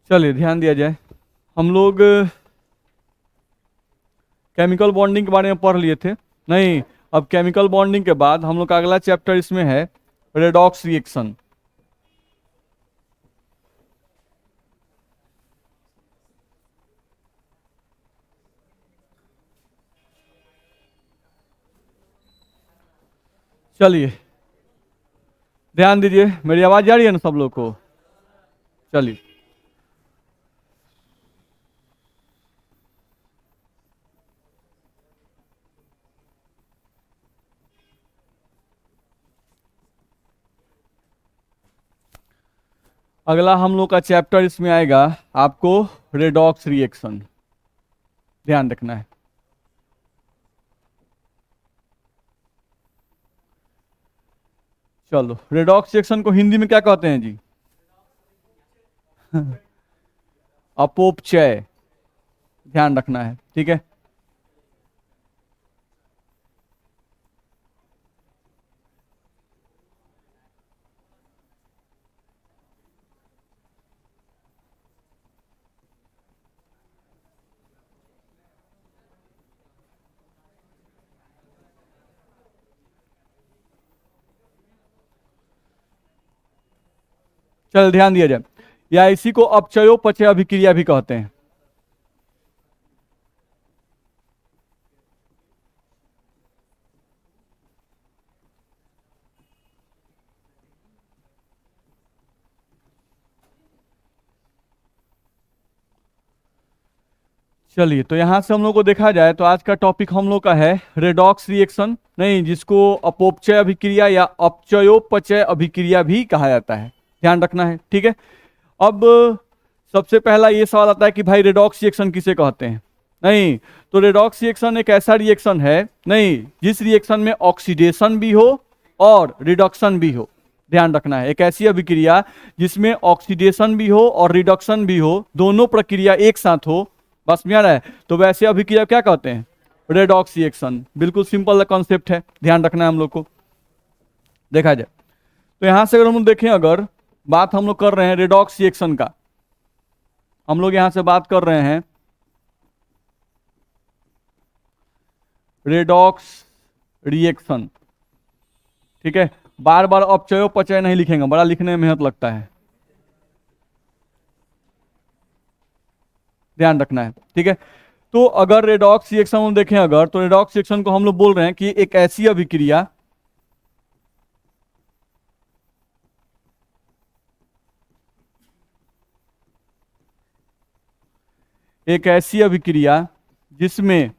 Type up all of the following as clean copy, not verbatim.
चलिए ध्यान दिया जाए। हम लोग केमिकल बॉन्डिंग के बारे में पढ़ लिए थे। नहीं, अब केमिकल बॉन्डिंग के बाद हम लोग का अगला चैप्टर इसमें है रेडॉक्स रिएक्शन। चलिए ध्यान दीजिए, मेरी आवाज जा रही है ना सब लोग को? चलिए, अगला हम लोग का चैप्टर इसमें आएगा आपको रेडॉक्स रिएक्शन। ध्यान रखना है। चलो, रेडॉक्स रिएक्शन को हिंदी में क्या कहते हैं जी? अपोपचय। ध्यान रखना है, ठीक है। चल ध्यान दिया जाए, या इसी को अपचयोपचय अभिक्रिया भी कहते हैं। चलिए, तो यहां से हम लोग को देखा जाए तो आज का टॉपिक हम लोग का है रेडॉक्स रिएक्शन, नहीं जिसको अपोपचय अभिक्रिया या अपचयोपचय अभिक्रिया भी कहा जाता है। ध्यान रखना है, ठीक है। अब सबसे पहला ये सवाल आता है कि भाई रेडॉक्स रिएक्शन किसे कहते हैं? नहीं, तो रेडॉक्स रिएक्शन एक ऐसा रिएक्शन है, नहीं जिस रिएक्शन में ऑक्सीडेशन भी हो और रिडक्शन भी हो। ध्यान रखना है, एक ऐसी अभिक्रिया जिसमें ऑक्सीडेशन भी हो और रिडक्शन भी हो, दोनों प्रक्रिया एक साथ हो। बस में आ रहा है? तो वैसे अभिक्रिया क्या कहते हैं? Redox reaction. बिल्कुल सिंपल कॉन्सेप्ट है, ध्यान रखना है हम लोग को। देखा जाए तो यहां से अगर हम लोग देखें, अगर बात हम लोग कर रहे हैं रेडॉक्स रिएक्शन का, हम लोग यहां से बात कर रहे हैं रेडॉक्स रिएक्शन, ठीक है। बार बार अपचयोपचय नहीं लिखेंगे, बड़ा लिखने में मेहनत लगता है। ध्यान रखना है, ठीक है। तो अगर रेडॉक्स रिएक्शन हम देखें, अगर तो रेडॉक्स रिएक्शन को हम लोग बोल रहे हैं कि एक ऐसी अभिक्रिया, एक ऐसी अभिक्रिया जिसमें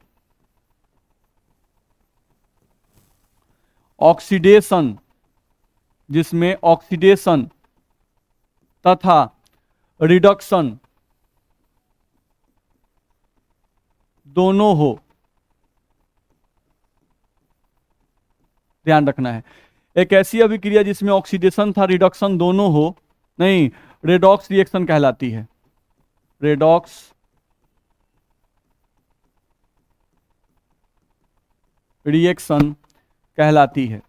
ऑक्सीडेशन, जिसमें ऑक्सीडेशन तथा रिडक्शन दोनों हो। ध्यान रखना है, एक ऐसी अभिक्रिया जिसमें ऑक्सीडेशन था रिडक्शन दोनों हो, नहीं रेडॉक्स रिएक्शन कहलाती है। रेडॉक्स रिएक्शन कहलाती है।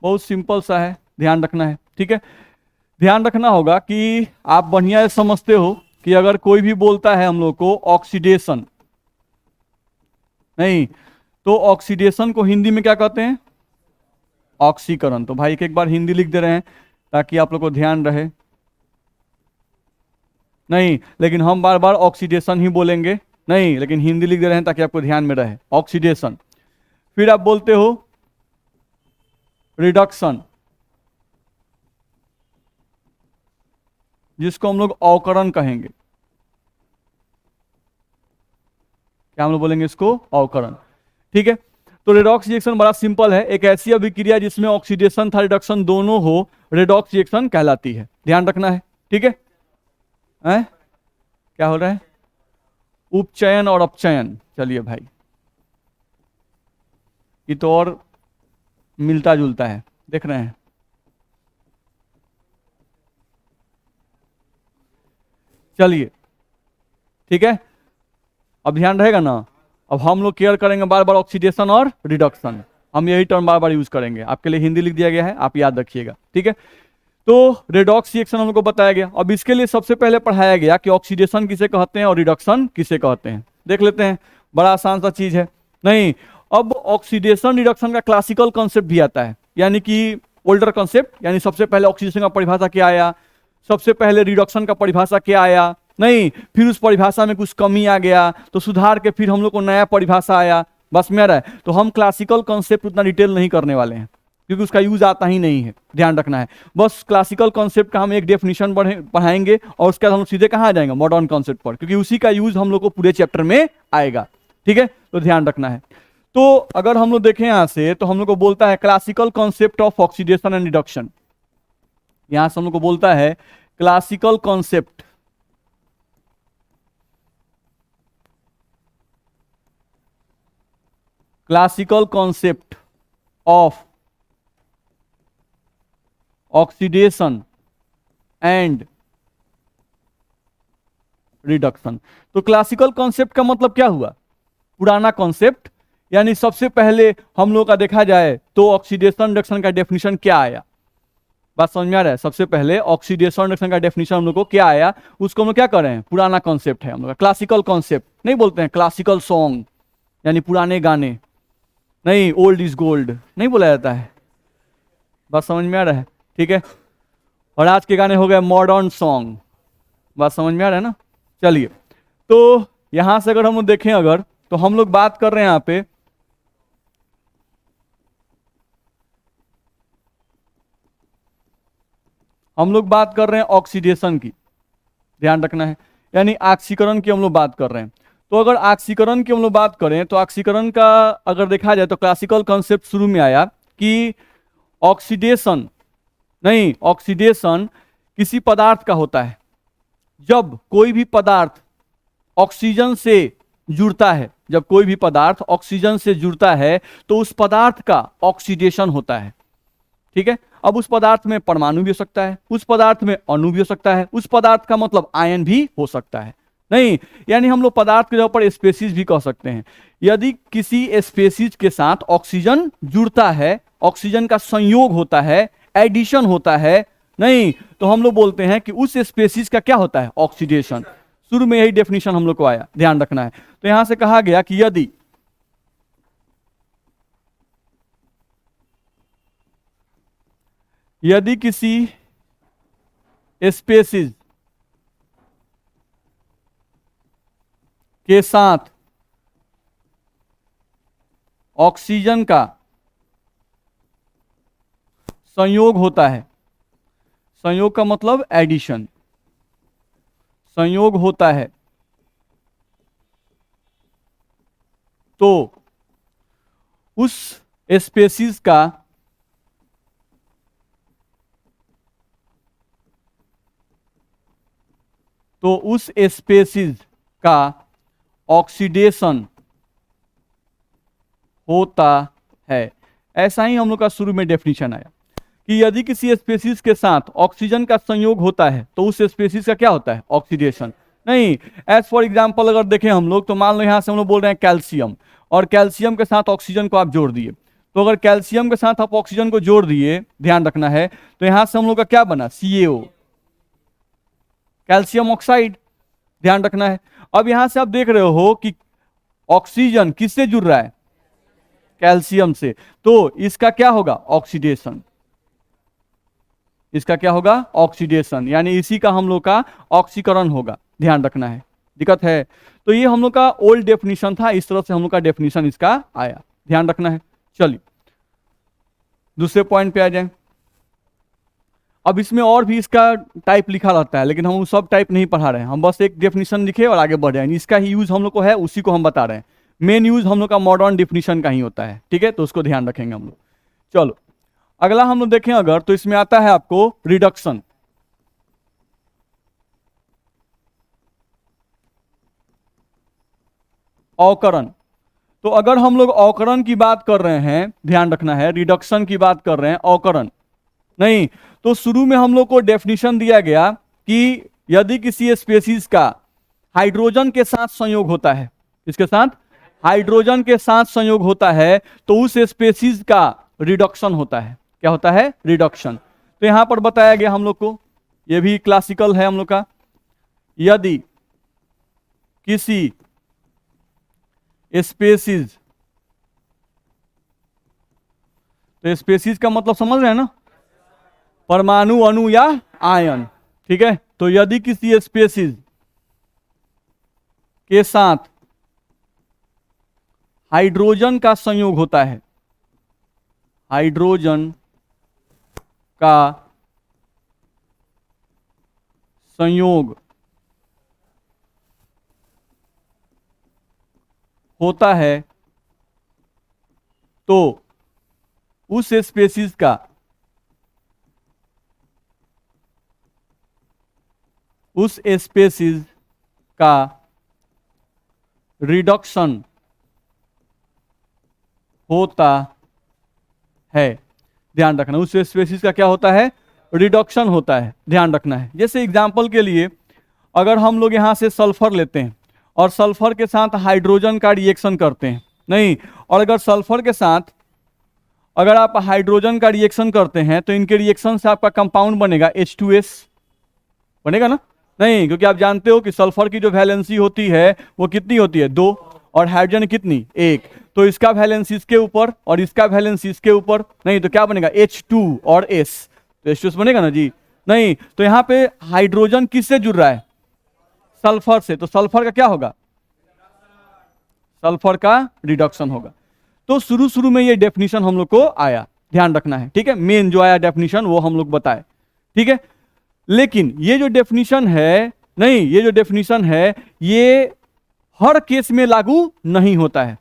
बहुत सिंपल सा है, ध्यान रखना है, ठीक है। ध्यान रखना होगा कि आप बढ़िया समझते हो कि अगर कोई भी बोलता है हम लोग को ऑक्सीडेशन, नहीं तो ऑक्सीडेशन को हिंदी में क्या कहते हैं? ऑक्सीकरण। तो भाई एक बार हिंदी लिख दे रहे हैं ताकि आप लोग को ध्यान रहे। नहीं, लेकिन हम बार बार ऑक्सीडेशन ही बोलेंगे, नहीं लेकिन हिंदी लिख दे रहे हैं ताकि आपको ध्यान में रहे, ऑक्सीडेशन। फिर आप बोलते हो रिडक्शन, जिसको हम लोग अवकरण कहेंगे। क्या हम लोग बोलेंगे इसको? अवकरण, ठीक है। तो रेडॉक्स रिएक्शन बड़ा सिंपल है, एक ऐसी अभिक्रिया जिसमें ऑक्सीडेशन था रिडक्शन दोनों हो, रेडॉक्स रिएक्शन कहलाती है। ध्यान रखना है, ठीक है। हैं? क्या हो रहा है? उपचयन और अपचयन। चलिए भाई, ये तो और मिलता जुलता है, देख रहे हैं। चलिए, ठीक है, अब ध्यान रहेगा ना। अब हम लोग केयर करेंगे बार बार ऑक्सीडेशन और रिडक्शन, हम यही टर्म बार बार यूज करेंगे। आपके लिए हिंदी लिख दिया गया है, आप याद रखिएगा, ठीक है। तो रेडॉक्स रिएक्शन हम लोग को बताया गया। अब इसके लिए सबसे पहले पढ़ाया गया कि ऑक्सीडेशन किसे कहते हैं और रिडक्शन किसे कहते हैं। देख लेते हैं, बड़ा आसान सा चीज है। नहीं, अब ऑक्सीडेशन रिडक्शन का क्लासिकल कॉन्सेप्ट भी आता है, यानी कि ओल्डर कॉन्सेप्ट, यानी सबसे पहले ऑक्सीडेशन का परिभाषा क्या आया, सबसे पहले रिडक्शन का परिभाषा क्या आया, नहीं फिर उस परिभाषा में कुछ कमी आ गया तो सुधार के फिर हम लोग को नया परिभाषा आया, बस में आ रहा है। तो हम क्लासिकल कॉन्सेप्ट उतना डिटेल नहीं करने वाले हैं क्योंकि उसका यूज आता ही नहीं है, ध्यान रखना है। बस क्लासिकल कॉन्सेप्ट का हम एक डेफिनेशन पढ़ाएंगे और उसके बाद हम लोग सीधे कहाँ आ जाएंगे, मॉडर्न कॉन्सेप्ट पर, क्योंकि उसी का यूज हम लोग को पूरे चैप्टर में आएगा। ठीक है, तो ध्यान रखना है। तो अगर हम लोग देखें यहां से तो हम लोग को बोलता है classical concept of oxidation and reduction. यहां से हम लोग को बोलता है classical concept of oxidation and reduction. तो क्लासिकल कॉन्सेप्ट का मतलब क्या हुआ, पुराना कॉन्सेप्ट, यानी सबसे पहले हम लोग का देखा जाए तो ऑक्सीडेशन रिडक्शन का डेफिनेशन क्या आया, बात समझ में आ रहा है। सबसे पहले ऑक्सीडेशन रिडक्शन का डेफिनेशन हम लोग को क्या आया, उसको हम लोग क्या कर रहे हैं, पुराना कॉन्सेप्ट है हम लोग का, क्लासिकल कॉन्सेप्ट नहीं बोलते हैं, क्लासिकल सॉन्ग यानी पुराने गाने, नहीं ओल्ड इज गोल्ड नहीं बोला जाता है, बात समझ में आ रहा है। ठीक है, और आज के गाने हो गए मॉडर्न सॉन्ग, बात समझ में आ रहा है ना। चलिए, तो यहां से अगर हम लोग देखें अगर, तो हम लोग बात कर रहे हैं यहां पे हम लोग बात कर रहे हैं ऑक्सीडेशन की, ध्यान रखना है, यानी ऑक्सीकरण की हम लोग बात कर रहे हैं। तो अगर ऑक्सीकरण की हम लोग बात करें तो ऑक्सीकरण का अगर देखा जाए तो क्लासिकल कॉन्सेप्ट शुरू में आया कि ऑक्सीडेशन, नहीं ऑक्सीडेशन किसी पदार्थ का होता है जब कोई भी पदार्थ ऑक्सीजन से जुड़ता है, जब कोई भी पदार्थ ऑक्सीजन से जुड़ता है तो उस पदार्थ का ऑक्सीडेशन होता है। ठीक है, अब उस पदार्थ में परमाणु भी हो सकता है, उस पदार्थ में अणु भी हो सकता है, उस पदार्थ का मतलब आयन भी हो सकता है, नहीं यानी हम लोग पदार्थ के ऊपर स्पेसीज भी कह सकते हैं। यदि किसी स्पेसीज के साथ ऑक्सीजन जुड़ता है, ऑक्सीजन का संयोग होता है, एडिशन होता है, नहीं तो हम लोग बोलते हैं कि उस स्पेसीज का क्या होता है, ऑक्सीडेशन। शुरू में यही डेफिनेशन हम लोग को आया, ध्यान रखना है। तो यहां से कहा गया कि यदि किसी स्पेसीज के साथ ऑक्सीजन का संयोग होता है, संयोग का मतलब एडिशन, संयोग होता है, तो उस स्पेसीज का ऑक्सीडेशन होता है। ऐसा ही हम लोग का शुरू में डेफिनेशन आया कि यदि किसी स्पेसीज के साथ ऑक्सीजन का संयोग होता है तो उस स्पेसीज का क्या होता है, ऑक्सीडेशन। नहीं, एज फॉर एग्जांपल अगर देखें हम लोग तो मान लो यहां से हम लोग बोल रहे हैं कैल्शियम, और कैल्शियम के साथ ऑक्सीजन को आप जोड़ दिए, तो अगर कैल्शियम के साथ आप ऑक्सीजन को जोड़ दिए, ध्यान रखना है, तो यहां से हम लोग का क्या बना, CaO, कैल्शियम ऑक्साइड, ध्यान रखना है। अब यहां से आप देख रहे हो कि ऑक्सीजन किससे जुड़ रहा है, कैल्शियम से, तो इसका क्या होगा, ऑक्सीडेशन, इसका क्या होगा, ऑक्सीडेशन, यानी इसी का हम लोग का ऑक्सीकरण होगा, ध्यान रखना है, दिक्कत है। तो ये हम लोग का ओल्ड डेफिनेशन था, इस तरह से हम लोग का डेफिनेशन इसका आया, ध्यान रखना है। चलिए दूसरे पॉइंट पे आ जाए। अब इसमें और भी इसका टाइप लिखा रहता है, लेकिन हम सब टाइप नहीं पढ़ा रहे हैं, हम बस एक डेफिनेशन लिखे और आगे बढ़ रहे हैं। इसका ही यूज हम लोग को है, उसी को हम बता रहे हैं। मेन यूज हम लोग का मॉडर्न डेफिनेशन का ही होता है, ठीक है, तो उसको ध्यान रखेंगे हम लोग। चलो अगला हम लोग देखें अगर, तो इसमें आता है आपको रिडक्शन। अवकरण। तो अगर हम लोग अवकरण की बात कर रहे हैं, ध्यान रखना है, रिडक्शन की बात कर रहे हैं, अवकरण नहीं, तो शुरू में हम लोग को डेफिनेशन दिया गया कि यदि किसी स्पेसीज का हाइड्रोजन के साथ संयोग होता है, इसके साथ हाइड्रोजन के साथ संयोग होता है, तो उस स्पेसीज का रिडक्शन होता है। क्या होता है, रिडक्शन। तो तो यहां पर बताया गया हम लोग को, ये भी क्लासिकल है हम लोग का, यदि किसी स्पेसीज, तो स्पेसीज का मतलब समझ रहे हैं ना, परमाणु, अणु या आयन, ठीक है। तो यदि किसी स्पेसीज के साथ हाइड्रोजन का संयोग होता है, हाइड्रोजन का संयोग होता है, तो उस स्पेसीज का रिडक्शन होता है। ध्यान रखना, उस स्पेसीज का क्या होता है, रिडक्शन होता है, ध्यान रखना है। जैसे एग्जांपल के लिए अगर हम लोग यहां से सल्फर लेते हैं और सल्फर के साथ हाइड्रोजन का रिएक्शन करते हैं, नहीं, और अगर सल्फर के साथ अगर आप हाइड्रोजन का रिएक्शन करते हैं तो इनके रिएक्शन से आपका कंपाउंड बनेगा H2S, बनेगा ना, नहीं, क्योंकि आप जानते हो कि सल्फर की जो वैलेंसी होती है वो कितनी होती है, 2, और हाइड्रोजन कितनी, 1। तो इसका वैलेंस इसके ऊपर और इसका वैलेंस इसके ऊपर, नहीं, तो क्या बनेगा, H2 और S, तो H2S बनेगा ना जी, नहीं। तो यहाँ पे हाइड्रोजन किससे जुड़ रहा है, सल्फर से, तो सल्फर का क्या होगा, सल्फर का रिडक्शन होगा। तो शुरू शुरू में ये डेफिनेशन हम लोग को आया, ध्यान रखना है, ठीक है, मेन जो आया डेफिनेशन वो हम लोग बताए, ठीक है। लेकिन ये जो डेफिनेशन है, नहीं, ये जो डेफिनेशन है ये हर केस में लागू नहीं होता है,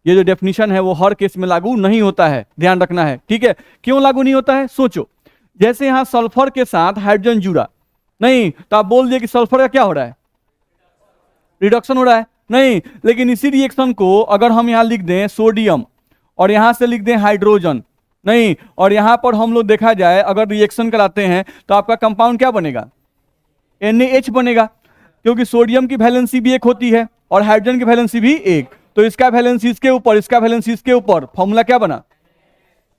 ये जो डेफिनेशन है वो हर केस में लागू नहीं होता है, ध्यान रखना है, ठीक है। क्यों लागू नहीं होता है, सोचो, जैसे यहां सल्फर के साथ हाइड्रोजन जुड़ा, नहीं, तो आप बोल दिए कि सल्फर का क्या हो रहा है, रिडक्शन हो रहा है, नहीं, लेकिन इसी रिएक्शन को अगर हम यहां लिख दें सोडियम और यहां से लिख दें हाइड्रोजन, नहीं, और यहां पर हम लोग देखा जाए अगर रिएक्शन कराते हैं तो आपका कंपाउंड क्या बनेगा, NaH बनेगा, क्योंकि सोडियम की वैलेंसी भी 1 होती है और हाइड्रोजन की वैलेंसी भी 1, तो इसका वैलेंसी इसके ऊपर, इसका वैलेंसी इसके ऊपर, फॉर्मूला क्या बना,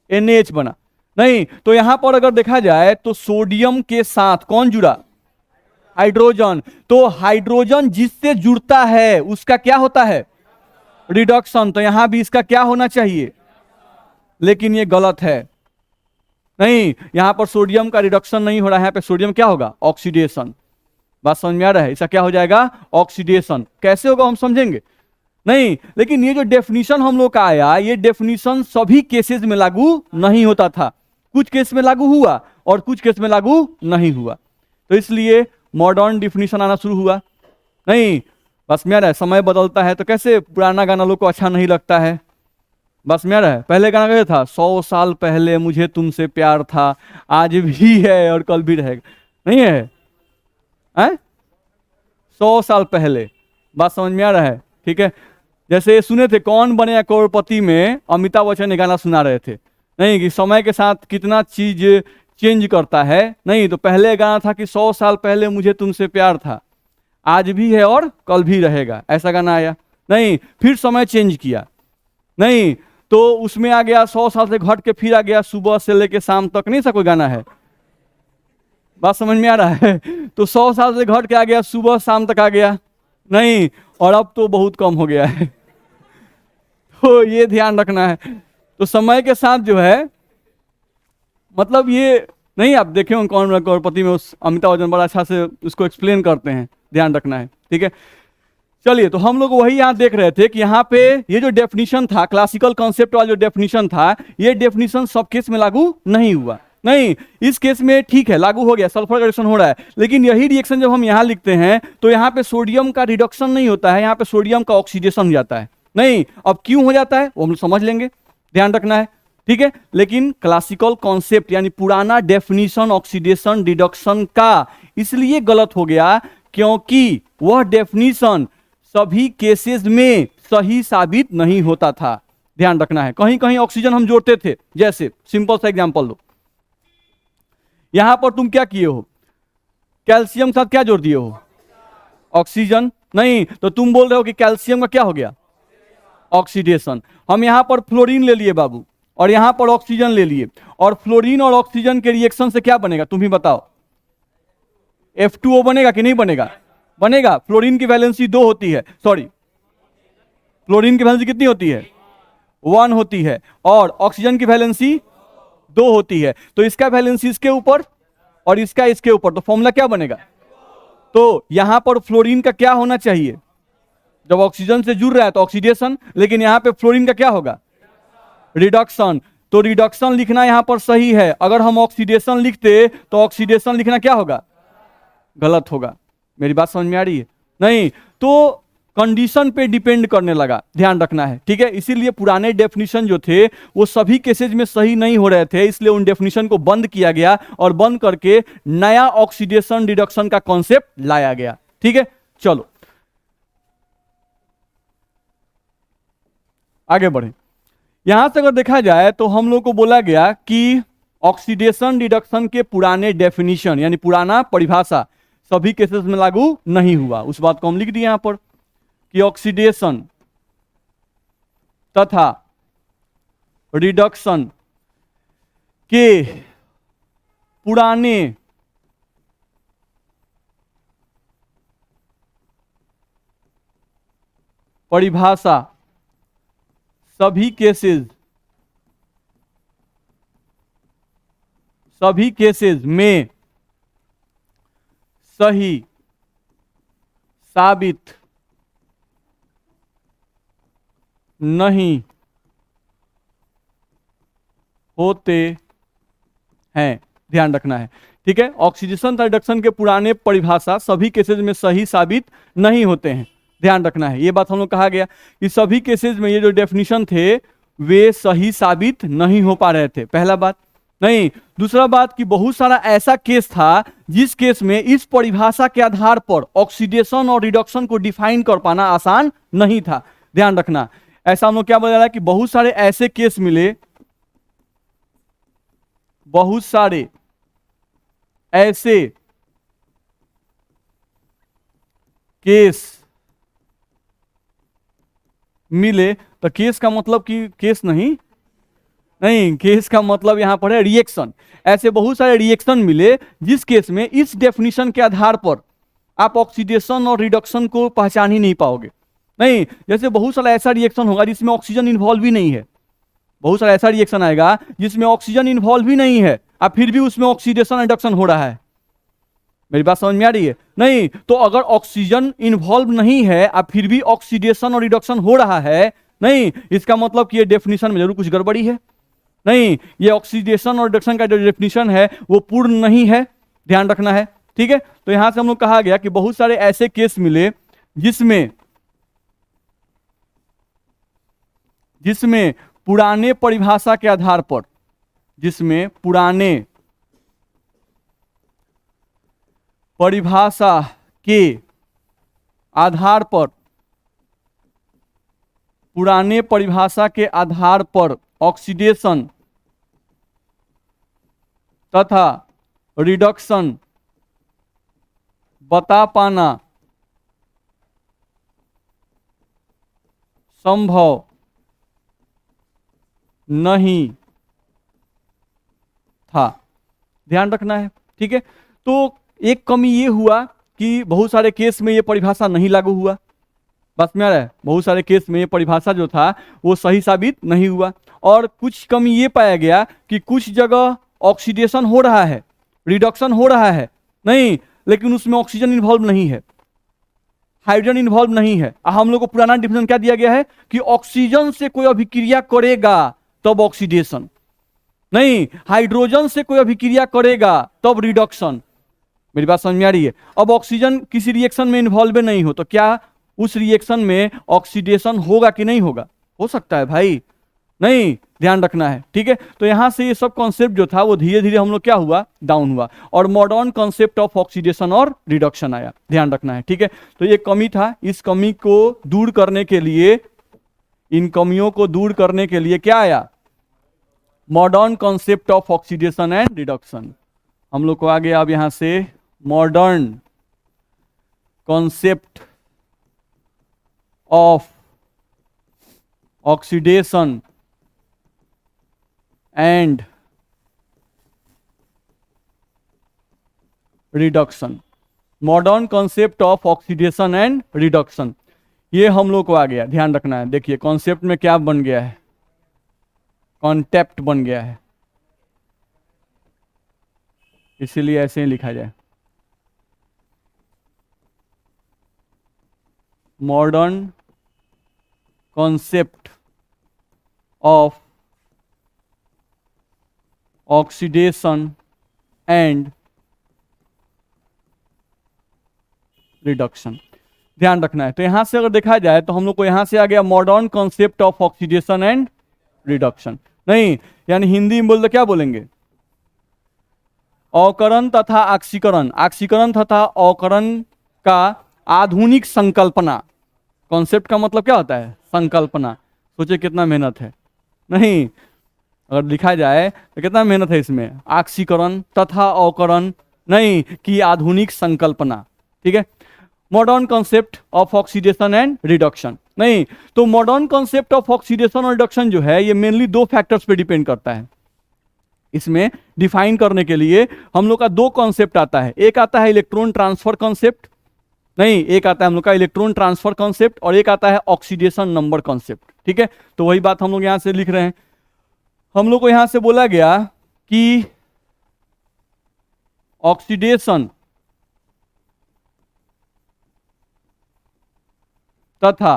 NaH बना, नहीं। तो यहां पर अगर देखा जाए तो सोडियम के साथ कौन जुड़ा, हाइड्रोजन, तो हाइड्रोजन जिससे जुड़ता है उसका क्या होता है, रिडक्शन, तो यहां भी इसका क्या होना चाहिए, लेकिन ये गलत है, नहीं, यहां पर सोडियम का रिडक्शन नहीं हो रहा है, यहां पे सोडियम क्या होगा, ऑक्सीडेशन। बात समझ में आ रहा है, इसका क्या हो जाएगा, ऑक्सीडेशन। कैसे होगा हम समझेंगे, नहीं, लेकिन ये जो डेफिनेशन हम लोग का आया, ये डेफिनेशन सभी केसेस में लागू नहीं होता था, कुछ केस में लागू हुआ और कुछ केस में लागू नहीं हुआ, तो इसलिए मॉडर्न डेफिनेशन आना शुरू हुआ, नहीं। बस में आ रहा है, समय बदलता है तो कैसे पुराना गाना लोग को अच्छा नहीं लगता है, बस में आ रहा है, पहले गाना कैसे था, 100 साल पहले मुझे तुमसे प्यार था, आज भी है और कल भी रहेगा, नहीं है, 100 साल पहले, बात समझ में आ रहा है, ठीक है। जैसे सुने थे कौन बने करोड़पति में, अमिताभ बच्चन ने गाना सुना रहे थे, नहीं, कि समय के साथ कितना चीज चेंज करता है, नहीं, तो पहले गाना था कि 100 साल पहले मुझे तुमसे प्यार था, आज भी है और कल भी रहेगा, ऐसा गाना आया, नहीं, फिर समय चेंज किया, नहीं, तो उसमें आ गया 100 साल से घट के फिर आ गया सुबह से लेके शाम तक, नहीं सा कोई गाना है, बात समझ में आ रहा है, तो 100 साल से घट के आ गया सुबह शाम तक आ गया, नहीं, और अब तो बहुत कम हो गया है तो ये ध्यान रखना है। तो समय के साथ जो है, मतलब ये नहीं, आप देखे हो कौन करोड़पति में उस अमिताभ बच्चन बड़ा अच्छा से उसको एक्सप्लेन करते हैं, ध्यान रखना है, ठीक है। चलिए, तो हम लोग वही यहां देख रहे थे कि यहाँ पे ये जो डेफिनेशन था, क्लासिकल कॉन्सेप्ट वाला जो डेफिनेशन था, ये डेफिनेशन सब केस में लागू नहीं हुआ, नहीं, इस केस में ठीक है लागू हो गया, सल्फर का रिएक्शन हो रहा है, लेकिन यही रिएक्शन जब हम यहाँ लिखते हैं तो यहाँ पे सोडियम का रिडक्शन नहीं होता है, यहाँ पे सोडियम का ऑक्सीडेशन हो जाता है, नहीं। अब क्यों हो जाता है वो हम लोग समझ लेंगे, ध्यान रखना है, ठीक है। लेकिन क्लासिकल कॉन्सेप्ट यानी पुराना डेफिनेशन ऑक्सीडेशन रिडक्शन का इसलिए गलत हो गया क्योंकि वह डेफिनेशन सभी केसेस में सही साबित नहीं होता था, ध्यान रखना है। कहीं कहीं ऑक्सीजन हम जोड़ते थे, जैसे सिंपल सा एग्जांपल लो, यहां पर तुम क्या किए हो, कैल्शियम के साथ क्या जोड़ दिए हो, ऑक्सीजन, नहीं, तो तुम बोल रहे हो कि कैल्शियम का क्या हो गया, ऑक्सीडेशन। हम यहां पर फ्लोरीन ले लिए बाबू, और यहां पर ऑक्सीजन ले लिए, और फ्लोरीन और ऑक्सीजन के रिएक्शन से क्या बनेगा तुम ही बताओ? F2O बनेगा कि नहीं बनेगा? बनेगा। फ्लोरीन की वैलेंसी 2 होती है, सॉरी, फ्लोरीन की वैलेंसी कितनी होती है? 1 होती है, और ऑक्सीजन की वैलेंसी 2 होती है। तो इसका वैलेंसी इसके ऊपर और इसका इसके ऊपर, तो फॉर्मूला क्या बनेगा? तो यहां पर फ्लोरीन का क्या होना चाहिए? जब ऑक्सीजन से जुड़ रहा है तो ऑक्सीडेशन, लेकिन यहां पे फ्लोरीन का क्या होगा? रिडक्शन। तो रिडक्शन लिखना यहां पर सही है। अगर हम ऑक्सीडेशन लिखते तो ऑक्सीडेशन लिखना क्या होगा? गलत होगा। मेरी बात समझ में आ रही है? नहीं, तो कंडीशन पे डिपेंड करने लगा, ध्यान रखना है, ठीक है। इसीलिए पुराने डेफिनेशन जो थे वो सभी केसेज में सही नहीं हो रहे थे, इसलिए उन डेफिनेशन को बंद किया गया और बंद करके नया ऑक्सीडेशन रिडक्शन का कॉन्सेप्ट लाया गया, ठीक है। चलो आगे बढ़े। यहां से अगर देखा जाए तो हम लोग को बोला गया कि ऑक्सीडेशन रिडक्शन के पुराने डेफिनेशन यानी पुराना परिभाषा सभी केसेस में लागू नहीं हुआ। उस बात को हम लिख दिए यहां पर कि ऑक्सीडेशन तथा रिडक्शन के पुराने परिभाषा सभी केसेस में सही साबित नहीं होते हैं, ध्यान रखना है, ठीक है। ऑक्सीडेशन रिडक्शन के पुराने परिभाषा सभी केसेस में सही साबित नहीं होते हैं, ध्यान रखना है। ये बात हम लोग कहा गया कि सभी केसेस में ये जो डेफिनेशन थे वे सही साबित नहीं हो पा रहे थे, पहला बात। नहीं, दूसरा बात कि बहुत सारा ऐसा केस था जिस केस में इस परिभाषा के आधार पर ऑक्सीडेशन और रिडक्शन को डिफाइन कर पाना आसान नहीं था, ध्यान रखना। ऐसा हम लोग क्या बोला कि बहुत सारे ऐसे केस मिले, बहुत सारे ऐसे केस मिले। तो केस का मतलब कि केस नहीं, केस का मतलब यहां पर है रिएक्शन। ऐसे बहुत सारे रिएक्शन मिले जिस केस में इस डेफिनेशन के आधार पर आप ऑक्सीडेशन और रिडक्शन को पहचान ही नहीं पाओगे। नहीं, जैसे बहुत सारा ऐसा रिएक्शन होगा जिसमें ऑक्सीजन इन्वॉल्व ही नहीं है, बहुत सारा ऐसा रिएक्शन आएगा जिसमें ऑक्सीजन इन्वॉल्व ही नहीं है, अब फिर भी उसमें ऑक्सीडेशन रिडक्शन हो रहा है। मेरी बात समझ में आ रही है? नहीं, तो अगर ऑक्सीजन इन्वॉल्व नहीं है अब फिर भी ऑक्सीडेशन और रिडक्शन हो रहा है, नहीं, इसका मतलब कि ये डेफिनेशन में जरूर कुछ गड़बड़ी है। नहीं, ये ऑक्सीडेशन और रिडक्शन का जो डेफिनेशन है वो पूर्ण नहीं है, ध्यान रखना है, ठीक है। तो यहां से हम लोग कहा गया कि बहुत सारे ऐसे केस मिले जिसमें पुराने परिभाषा के आधार पर, जिसमें पुराने परिभाषा के आधार पर, पुराने परिभाषा के आधार पर ऑक्सीडेशन तथा रिडक्शन बता पाना संभव नहीं था, ध्यान रखना है, ठीक है। तो एक कमी ये हुआ कि बहुत सारे केस में ये परिभाषा नहीं लागू हुआ, बस में आ रहा है, बहुत सारे केस में ये परिभाषा जो था वो सही साबित नहीं हुआ। और कुछ कमी ये पाया गया कि कुछ जगह ऑक्सीडेशन हो रहा है, रिडक्शन हो रहा है, नहीं, लेकिन उसमें ऑक्सीजन इन्वॉल्व नहीं है, हाइड्रोजन इन्वॉल्व नहीं है। हम लोग को पुराना डिफिनेशन क्या दिया गया है कि ऑक्सीजन से कोई अभिक्रिया करेगा तब ऑक्सीडेशन, नहीं, हाइड्रोजन से कोई अभिक्रिया करेगा तब रिडक्शन। मेरी बात समझ में आ रही है? अब ऑक्सीजन किसी रिएक्शन में इन्वॉल्व नहीं हो तो क्या उस रिएक्शन में ऑक्सीडेशन होगा कि नहीं होगा? हो सकता है भाई, नहीं, ध्यान रखना है, ठीक है। तो यहां से ये सब कॉन्सेप्ट जो था वो धीरे धीरे हम लोग क्या हुआ, डाउन हुआ, और मॉडर्न कॉन्सेप्ट ऑफ ऑक्सीडेशन और रिडक्शन आया, ध्यान रखना है, ठीक है। तो ये कमी था, इस कमी को दूर करने के लिए, इन कमियों को दूर करने के लिए क्या आया, modern concept of oxidation and reduction. हम लोग को आगे अब यहां से modern concept of oxidation and reduction, modern concept of oxidation and reduction, ये हम लोग को आ गया, ध्यान रखना है। देखिए कॉन्सेप्ट में क्या बन गया है, कॉन्टेप्ट बन गया है, इसीलिए ऐसे ही लिखा जाए, modern concept of oxidation and reduction, ध्यान रखना है। तो यहां से अगर देखा जाए तो हम लोग को यहां से आ गया modern concept of oxidation and reduction, नहीं यानी हिंदी में बोल तो क्या बोलेंगे, अवकरण तथा ऑक्सीकरण, ऑक्सीकरण तथा अवकरण का आधुनिक संकल्पना। कॉन्सेप्ट का मतलब क्या होता है, संकल्पना। सोचिए कितना मेहनत है, नहीं अगर लिखा जाए तो कितना मेहनत है इसमें, ऑक्सीकरण तथा अवकरण नहीं कि आधुनिक संकल्पना, ठीक है। Modern concept of oxidation and reduction, नहीं तो मॉडर्न कॉन्सेप्ट ऑफ ऑक्सीडेशन और रिडक्शन जो है ये मेनली दो फैक्टर्स पे डिपेंड करता है। इसमें डिफाइन करने के लिए हम लोग का दो कॉन्सेप्ट आता है, एक आता है इलेक्ट्रॉन ट्रांसफर कॉन्सेप्ट, नहीं एक आता है हम लोग का इलेक्ट्रॉन ट्रांसफर कॉन्सेप्ट, और एक आता है ऑक्सीडेशन नंबर कॉन्सेप्ट, ठीक है। तो वही बात हम लोग यहां से लिख रहे हैं। हम लोग को यहां से बोला गया कि ऑक्सीडेशन तथा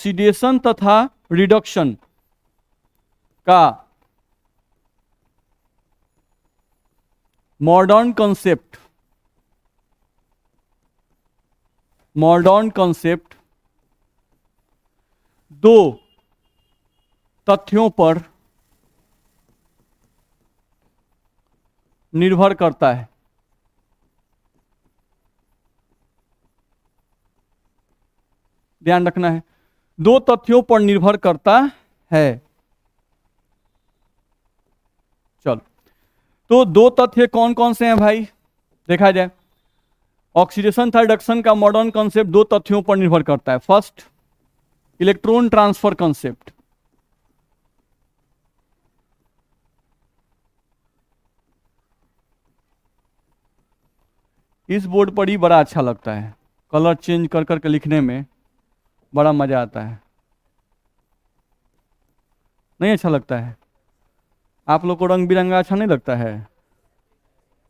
रिडक्शन का मॉडर्न कॉन्सेप्ट दो तथ्यों पर निर्भर करता है। ध्यान रखना है, दो तथ्यों पर निर्भर करता है। चलो तो दो तथ्य कौन कौन से हैं भाई, देखा जाए। ऑक्सीडेशन था रिडक्शन का मॉडर्न कॉन्सेप्ट दो तथ्यों पर निर्भर करता है। फर्स्ट, इलेक्ट्रॉन ट्रांसफर कॉन्सेप्ट, इस बोर्ड पर ही बड़ा अच्छा लगता है, कलर चेंज कर करके लिखने में बड़ा मजा आता है, नहीं अच्छा लगता है? आप लोग को रंग बिरंगा अच्छा नहीं लगता है,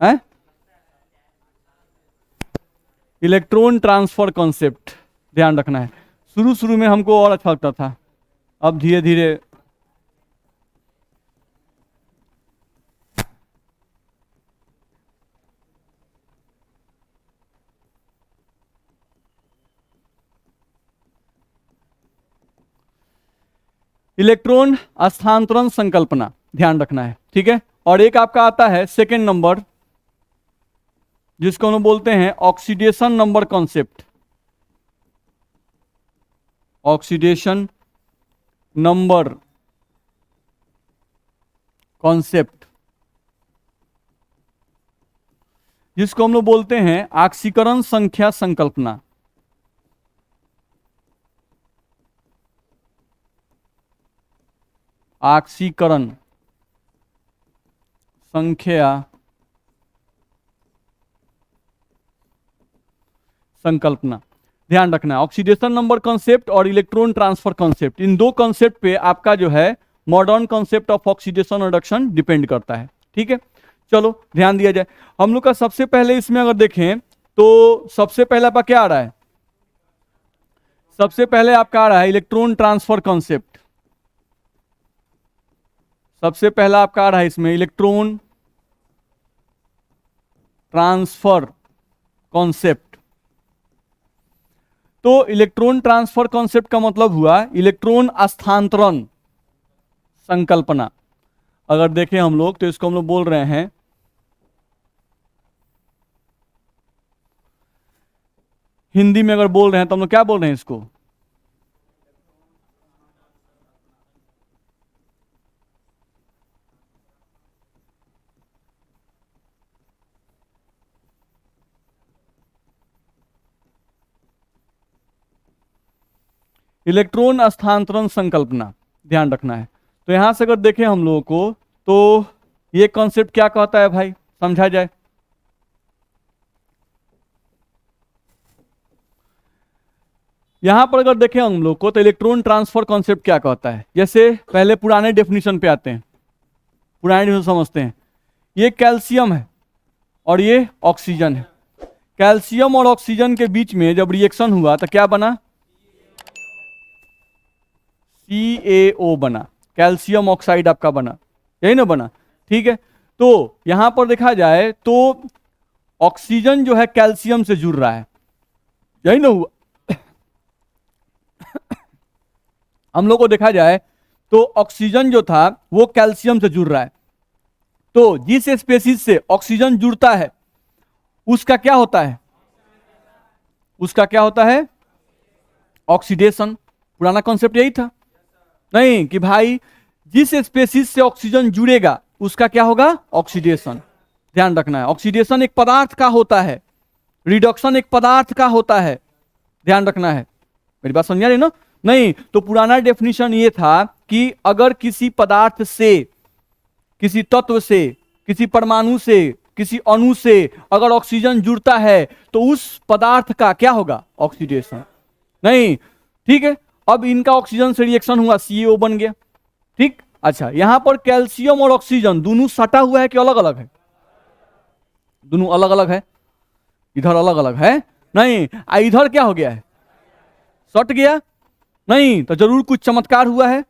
हैं? इलेक्ट्रॉन ट्रांसफर कॉन्सेप्ट, ध्यान रखना है। शुरू शुरू में हमको और अच्छा लगता था, अब धीरे धीरे इलेक्ट्रॉन स्थानांतरण संकल्पना, ध्यान रखना है, ठीक है। और एक आपका आता है सेकंड नंबर, जिसको हम बोलते हैं oxidation number concept, oxidation number concept, जिसको हम लोग बोलते हैं ऑक्सीकरण संख्या संकल्पना। ऑक्सीकरण संख्या संकल्पना, ध्यान रखना है। ऑक्सीडेशन नंबर कॉन्सेप्ट और इलेक्ट्रॉन ट्रांसफर कॉन्सेप्ट, इन दो कॉन्सेप्ट पे आपका जो है modern concept of oxidation reduction depend करता है, ठीक है। चलो ध्यान दिया जाए, हम लोग का सबसे पहले इसमें अगर देखें तो सबसे पहले आपका क्या आ रहा है, सबसे पहले आपका आ रहा है इलेक्ट्रॉन ट्रांसफर कॉन्सेप्ट। सबसे पहला आपका आ रहा है इसमें इलेक्ट्रॉन ट्रांसफर कॉन्सेप्ट। तो इलेक्ट्रॉन ट्रांसफर कॉन्सेप्ट का मतलब हुआ इलेक्ट्रॉन स्थानांतरण संकल्पना। अगर देखें हम लोग तो इसको हम लोग बोल रहे हैं हिंदी में, अगर बोल रहे हैं तो हम लोग क्या बोल रहे हैं इसको, इलेक्ट्रॉन स्थानांतरण संकल्पना, ध्यान रखना है। तो यहां से अगर देखें हम लोगों को तो ये कॉन्सेप्ट क्या कहता है भाई, समझा जाए। यहां पर अगर देखें हम लोग को तो इलेक्ट्रॉन ट्रांसफर कॉन्सेप्ट क्या कहता है। जैसे पहले पुराने डेफिनेशन पे आते हैं, पुराने डेफिनेशन समझते हैं। ये कैल्शियम है और ये ऑक्सीजन है। कैल्शियम और ऑक्सीजन के बीच में जब रिएक्शन हुआ तो क्या बना, CaO बना, कैल्शियम ऑक्साइड आपका बना, यही ना बना, ठीक है। तो यहां पर देखा जाए तो ऑक्सीजन जो है कैल्शियम से जुड़ रहा है, यही ना हुआ। हम लोग को देखा जाए तो ऑक्सीजन जो था वो कैल्शियम से जुड़ रहा है। तो जिस स्पेसीज से ऑक्सीजन जुड़ता है उसका क्या होता है, उसका क्या होता है, ऑक्सीडेशन। पुराना कॉन्सेप्ट यही था नहीं कि भाई जिस स्पेसीज से ऑक्सीजन जुड़ेगा उसका क्या होगा, ऑक्सीडेशन। ध्यान रखना है, ऑक्सीडेशन एक पदार्थ का होता है, रिडक्शन एक पदार्थ का होता है, ध्यान रखना है। मेरी बात समझ आ रही ना। नहीं तो पुराना डेफिनेशन ये था कि अगर किसी पदार्थ से, किसी तत्व से, किसी परमाणु से, किसी अणु से अगर ऑक्सीजन जुड़ता है तो उस पदार्थ का क्या होगा, ऑक्सीडेशन। नहीं, ठीक है। अब इनका ऑक्सीजन से रिएक्शन हुआ, CaO बन गया, ठीक। अच्छा, यहां पर कैल्शियम और ऑक्सीजन दोनों सटा हुआ है कि अलग अलग है, दोनों अलग अलग है। इधर अलग अलग है नहीं, इधर क्या हो गया है, सट गया। नहीं तो जरूर कुछ चमत्कार हुआ है,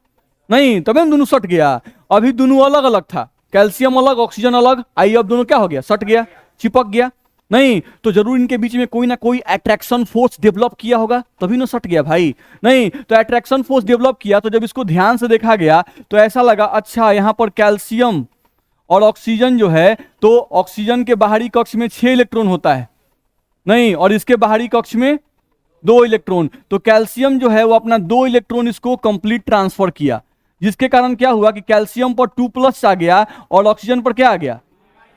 नहीं तभी दोनों सट गया। अभी दोनों अलग अलग था, कैल्शियम अलग ऑक्सीजन अलग, आई अब दोनों क्या हो गया, सट गया, चिपक गया। नहीं तो जरूर इनके बीच में कोई ना कोई अट्रैक्शन फोर्स डेवलप किया होगा तभी ना सट गया भाई। नहीं तो अट्रैक्शन फोर्स डेवलप किया तो जब इसको ध्यान से देखा गया तो ऐसा लगा, अच्छा यहां पर कैल्शियम और ऑक्सीजन जो है तो ऑक्सीजन के बाहरी कक्ष में 6 इलेक्ट्रॉन होता है, नहीं, और इसके बाहरी कक्ष में 2 इलेक्ट्रॉन। तो कैल्शियम जो है वो अपना 2 इलेक्ट्रॉन इसको कंप्लीट ट्रांसफर किया, जिसके कारण क्या हुआ कि कैल्शियम पर 2+ आ गया और ऑक्सीजन पर क्या आ गया,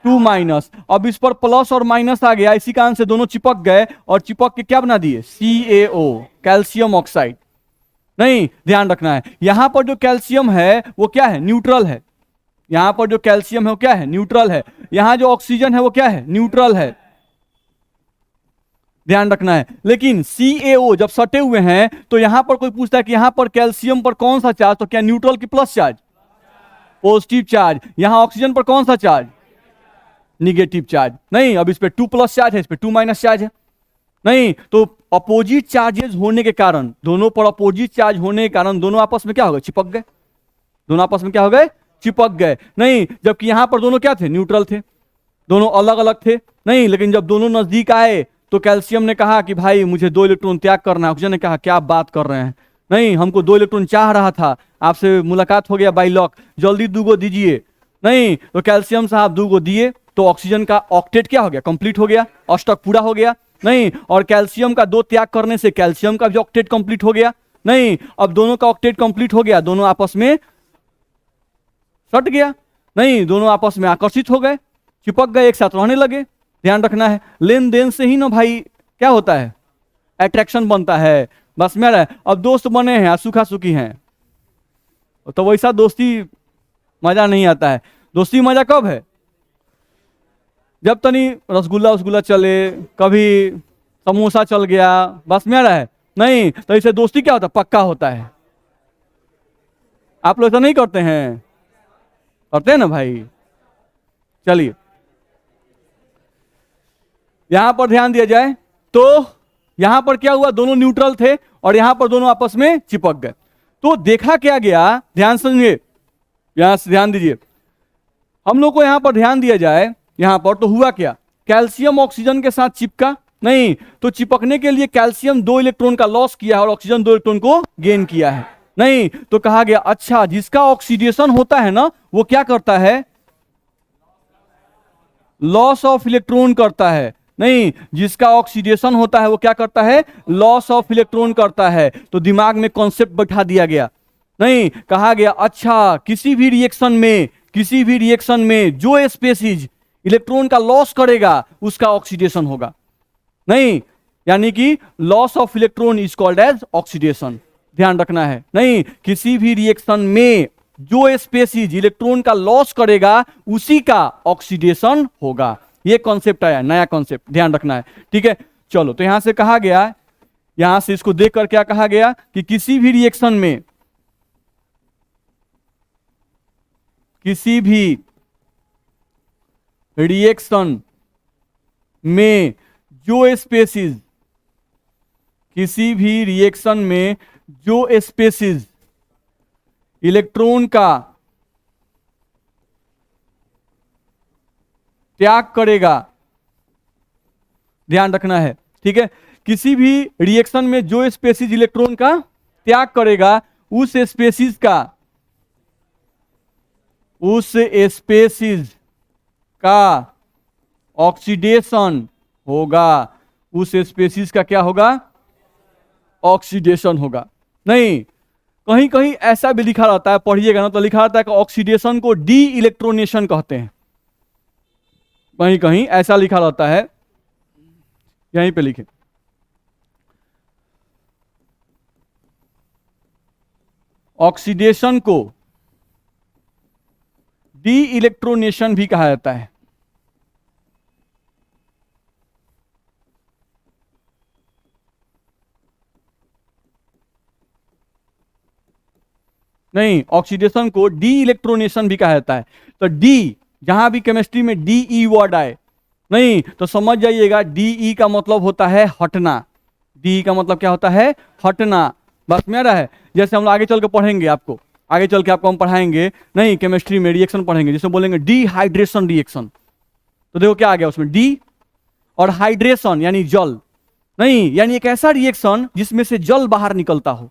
2-। अब इस पर प्लस और माइनस आ गया, इसी कारण से दोनों चिपक गए और चिपक के क्या बना दिए, CaO, कैल्शियम ऑक्साइड। नहीं, ध्यान रखना है, यहां पर जो कैल्शियम है वो क्या है, न्यूट्रल है। यहां पर जो कैल्शियम है वो क्या है, न्यूट्रल है। यहां जो ऑक्सीजन है वो क्या है, न्यूट्रल है, ध्यान रखना है। लेकिन CaO जब सटे हुए हैं तो यहां पर कोई पूछता है कि यहां पर कैल्शियम पर कौन सा चार्ज, तो क्या न्यूट्रल की प्लस चार्ज, पॉजिटिव चार्ज। यहां ऑक्सीजन पर कौन सा चार्ज, निगेटिव चार्ज। नहीं, अब इस पे 2+ चार्ज है, इस पे 2- चार्ज है। नहीं तो अपोजिट चार्जेस होने के कारण, दोनों पर अपोजिट चार्ज होने के कारण दोनों आपस में क्या हो गए, चिपक गए, दोनों आपस में क्या हो गए, चिपक गए। नहीं, जबकि यहां पर दोनों क्या थे, न्यूट्रल थे, दोनों अलग अलग थे। नहीं, लेकिन जब दोनों नजदीक आए तो कैल्शियम ने कहा कि भाई मुझे 2 इलेक्ट्रॉन त्याग करना है। ऑक्सीजन ने कहा क्या आप बात कर रहे हैं, नहीं हमको 2 इलेक्ट्रॉन चाह रहा था, आपसे मुलाकात हो गया बाई लॉक, जल्दी 2 गो दीजिए। नहीं तो कैल्शियम साहब 2 गो दिए तो ऑक्सीजन का ऑक्टेट क्या हो गया, कंप्लीट हो गया, अष्टक पूरा हो गया। नहीं, और कैल्शियम का 2 त्याग करने से कैल्शियम का भी ऑक्टेट कंप्लीट हो गया। नहीं, अब दोनों का ऑक्टेट कंप्लीट हो गया, दोनों आपस में सट गया। नहीं, दोनों आपस में आकर्षित हो गए, चिपक गए, एक साथ रहने लगे। ध्यान रखना है, लेन देन से ही ना भाई क्या होता है, अट्रैक्शन बनता है। बस मेरा अब दोस्त बने हैं, सूखा सूखी हैं, तो वैसा दोस्ती मजा नहीं आता है। दोस्ती मजा कब है, जब तनी रसगुल्ला उसगुल्ला चले, कभी समोसा चल गया, बस मेरा है। नहीं तो इसे दोस्ती क्या होता है, पक्का होता है। आप लोग ऐसा नहीं करते हैं, करते हैं ना भाई। चलिए यहां पर ध्यान दिया जाए तो यहां पर क्या हुआ, दोनों न्यूट्रल थे और यहां पर दोनों आपस में चिपक गए। तो देखा क्या गया, ध्यान समझिए, यहां से ध्यान दीजिए, हम लोग को यहां पर ध्यान दिया जाए। यहां पर तो हुआ क्या, कैल्शियम ऑक्सीजन के साथ चिपका। नहीं तो चिपकने के लिए कैल्शियम 2 इलेक्ट्रॉन का लॉस किया है और ऑक्सीजन 2 इलेक्ट्रॉन को गेन किया है। नहीं तो कहा गया अच्छा जिसका ऑक्सीडेशन होता है ना वो क्या करता है, लॉस ऑफ इलेक्ट्रॉन करता है। नहीं, जिसका ऑक्सीडेशन होता है वो क्या करता है, लॉस ऑफ इलेक्ट्रॉन करता है। तो दिमाग में कॉन्सेप्ट बैठा दिया गया। नहीं, कहा गया अच्छा किसी भी रिएक्शन में, किसी भी रिएक्शन में जो स्पेसीज इलेक्ट्रॉन का लॉस करेगा उसका ऑक्सीडेशन होगा। नहीं, यानी कि loss of electron is called as oxidation, ध्यान रखना है। नहीं, किसी भी रिएक्शन में जो स्पेसीज इलेक्ट्रॉन का लॉस करेगा उसी का ऑक्सीडेशन होगा। ये कॉन्सेप्ट आया, नया कॉन्सेप्ट, ध्यान रखना है, ठीक है। चलो, तो यहां से कहा गया, यहां से इसको देखकर क्या कहा गया कि किसी भी रिएक्शन में जो स्पेसीज इलेक्ट्रॉन का त्याग करेगा, ध्यान रखना है, ठीक है। किसी भी रिएक्शन में जो स्पेसीज इलेक्ट्रॉन का त्याग करेगा उस स्पेसीज का ऑक्सीडेशन होगा। उस स्पेसीज का क्या होगा? ऑक्सीडेशन होगा। नहीं, कहीं कहीं ऐसा भी लिखा रहता है, पढ़िएगा ना तो लिखा रहता है कि ऑक्सीडेशन को डी इलेक्ट्रोनेशन कहते हैं। कहीं कहीं ऐसा लिखा रहता है, यहीं पे लिखे, ऑक्सीडेशन को डी इलेक्ट्रोनेशन भी कहा जाता है। नहीं, ऑक्सीडेशन को डी इलेक्ट्रोनेशन भी कहा जाता है। तो डी, जहां भी केमिस्ट्री में डी ई वर्ड आए, नहीं तो समझ जाइएगा डी ई का मतलब होता है हटना। डी का मतलब क्या होता है? हटना। बस मेरा है, जैसे हम लोग आगे चल के पढ़ेंगे, आगे चल के आपको हम पढ़ाएंगे, नहीं केमिस्ट्री में रिएक्शन पढ़ेंगे, जिसमें बोलेंगे डिहाइड्रेशन रिएक्शन। तो देखो क्या आ गया उसमें, डी और हाइड्रेशन यानी जल, नहीं यानी एक ऐसा रिएक्शन जिसमें से जल बाहर निकलता हो,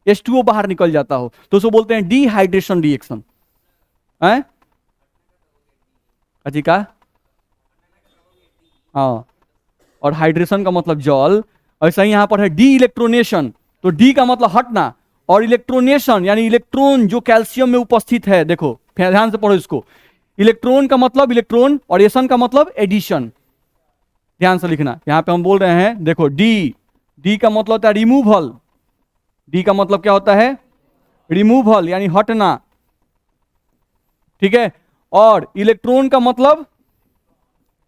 H2O बाहर निकल जाता हो, तो उसको बोलते हैं डिहाइड्रेशन रिएक्शन है। अच्छी का, हाँ, और हाइड्रेशन का मतलब जल। ऐसा ही यहां पर है डी इलेक्ट्रोनेशन, तो डी का मतलब हटना, और इलेक्ट्रोनेशन यानी इलेक्ट्रॉन जो कैल्शियम में उपस्थित है। देखो ध्यान से पढ़ो इसको, इलेक्ट्रॉन का मतलब इलेक्ट्रॉन और एशन का मतलब एडिशन। ध्यान से लिखना, यहां पे हम बोल रहे हैं, देखो डी का मतलब होता है रिमूवल। डी का मतलब क्या होता है? रिमूवल यानी हटना, ठीक है। और इलेक्ट्रॉन का मतलब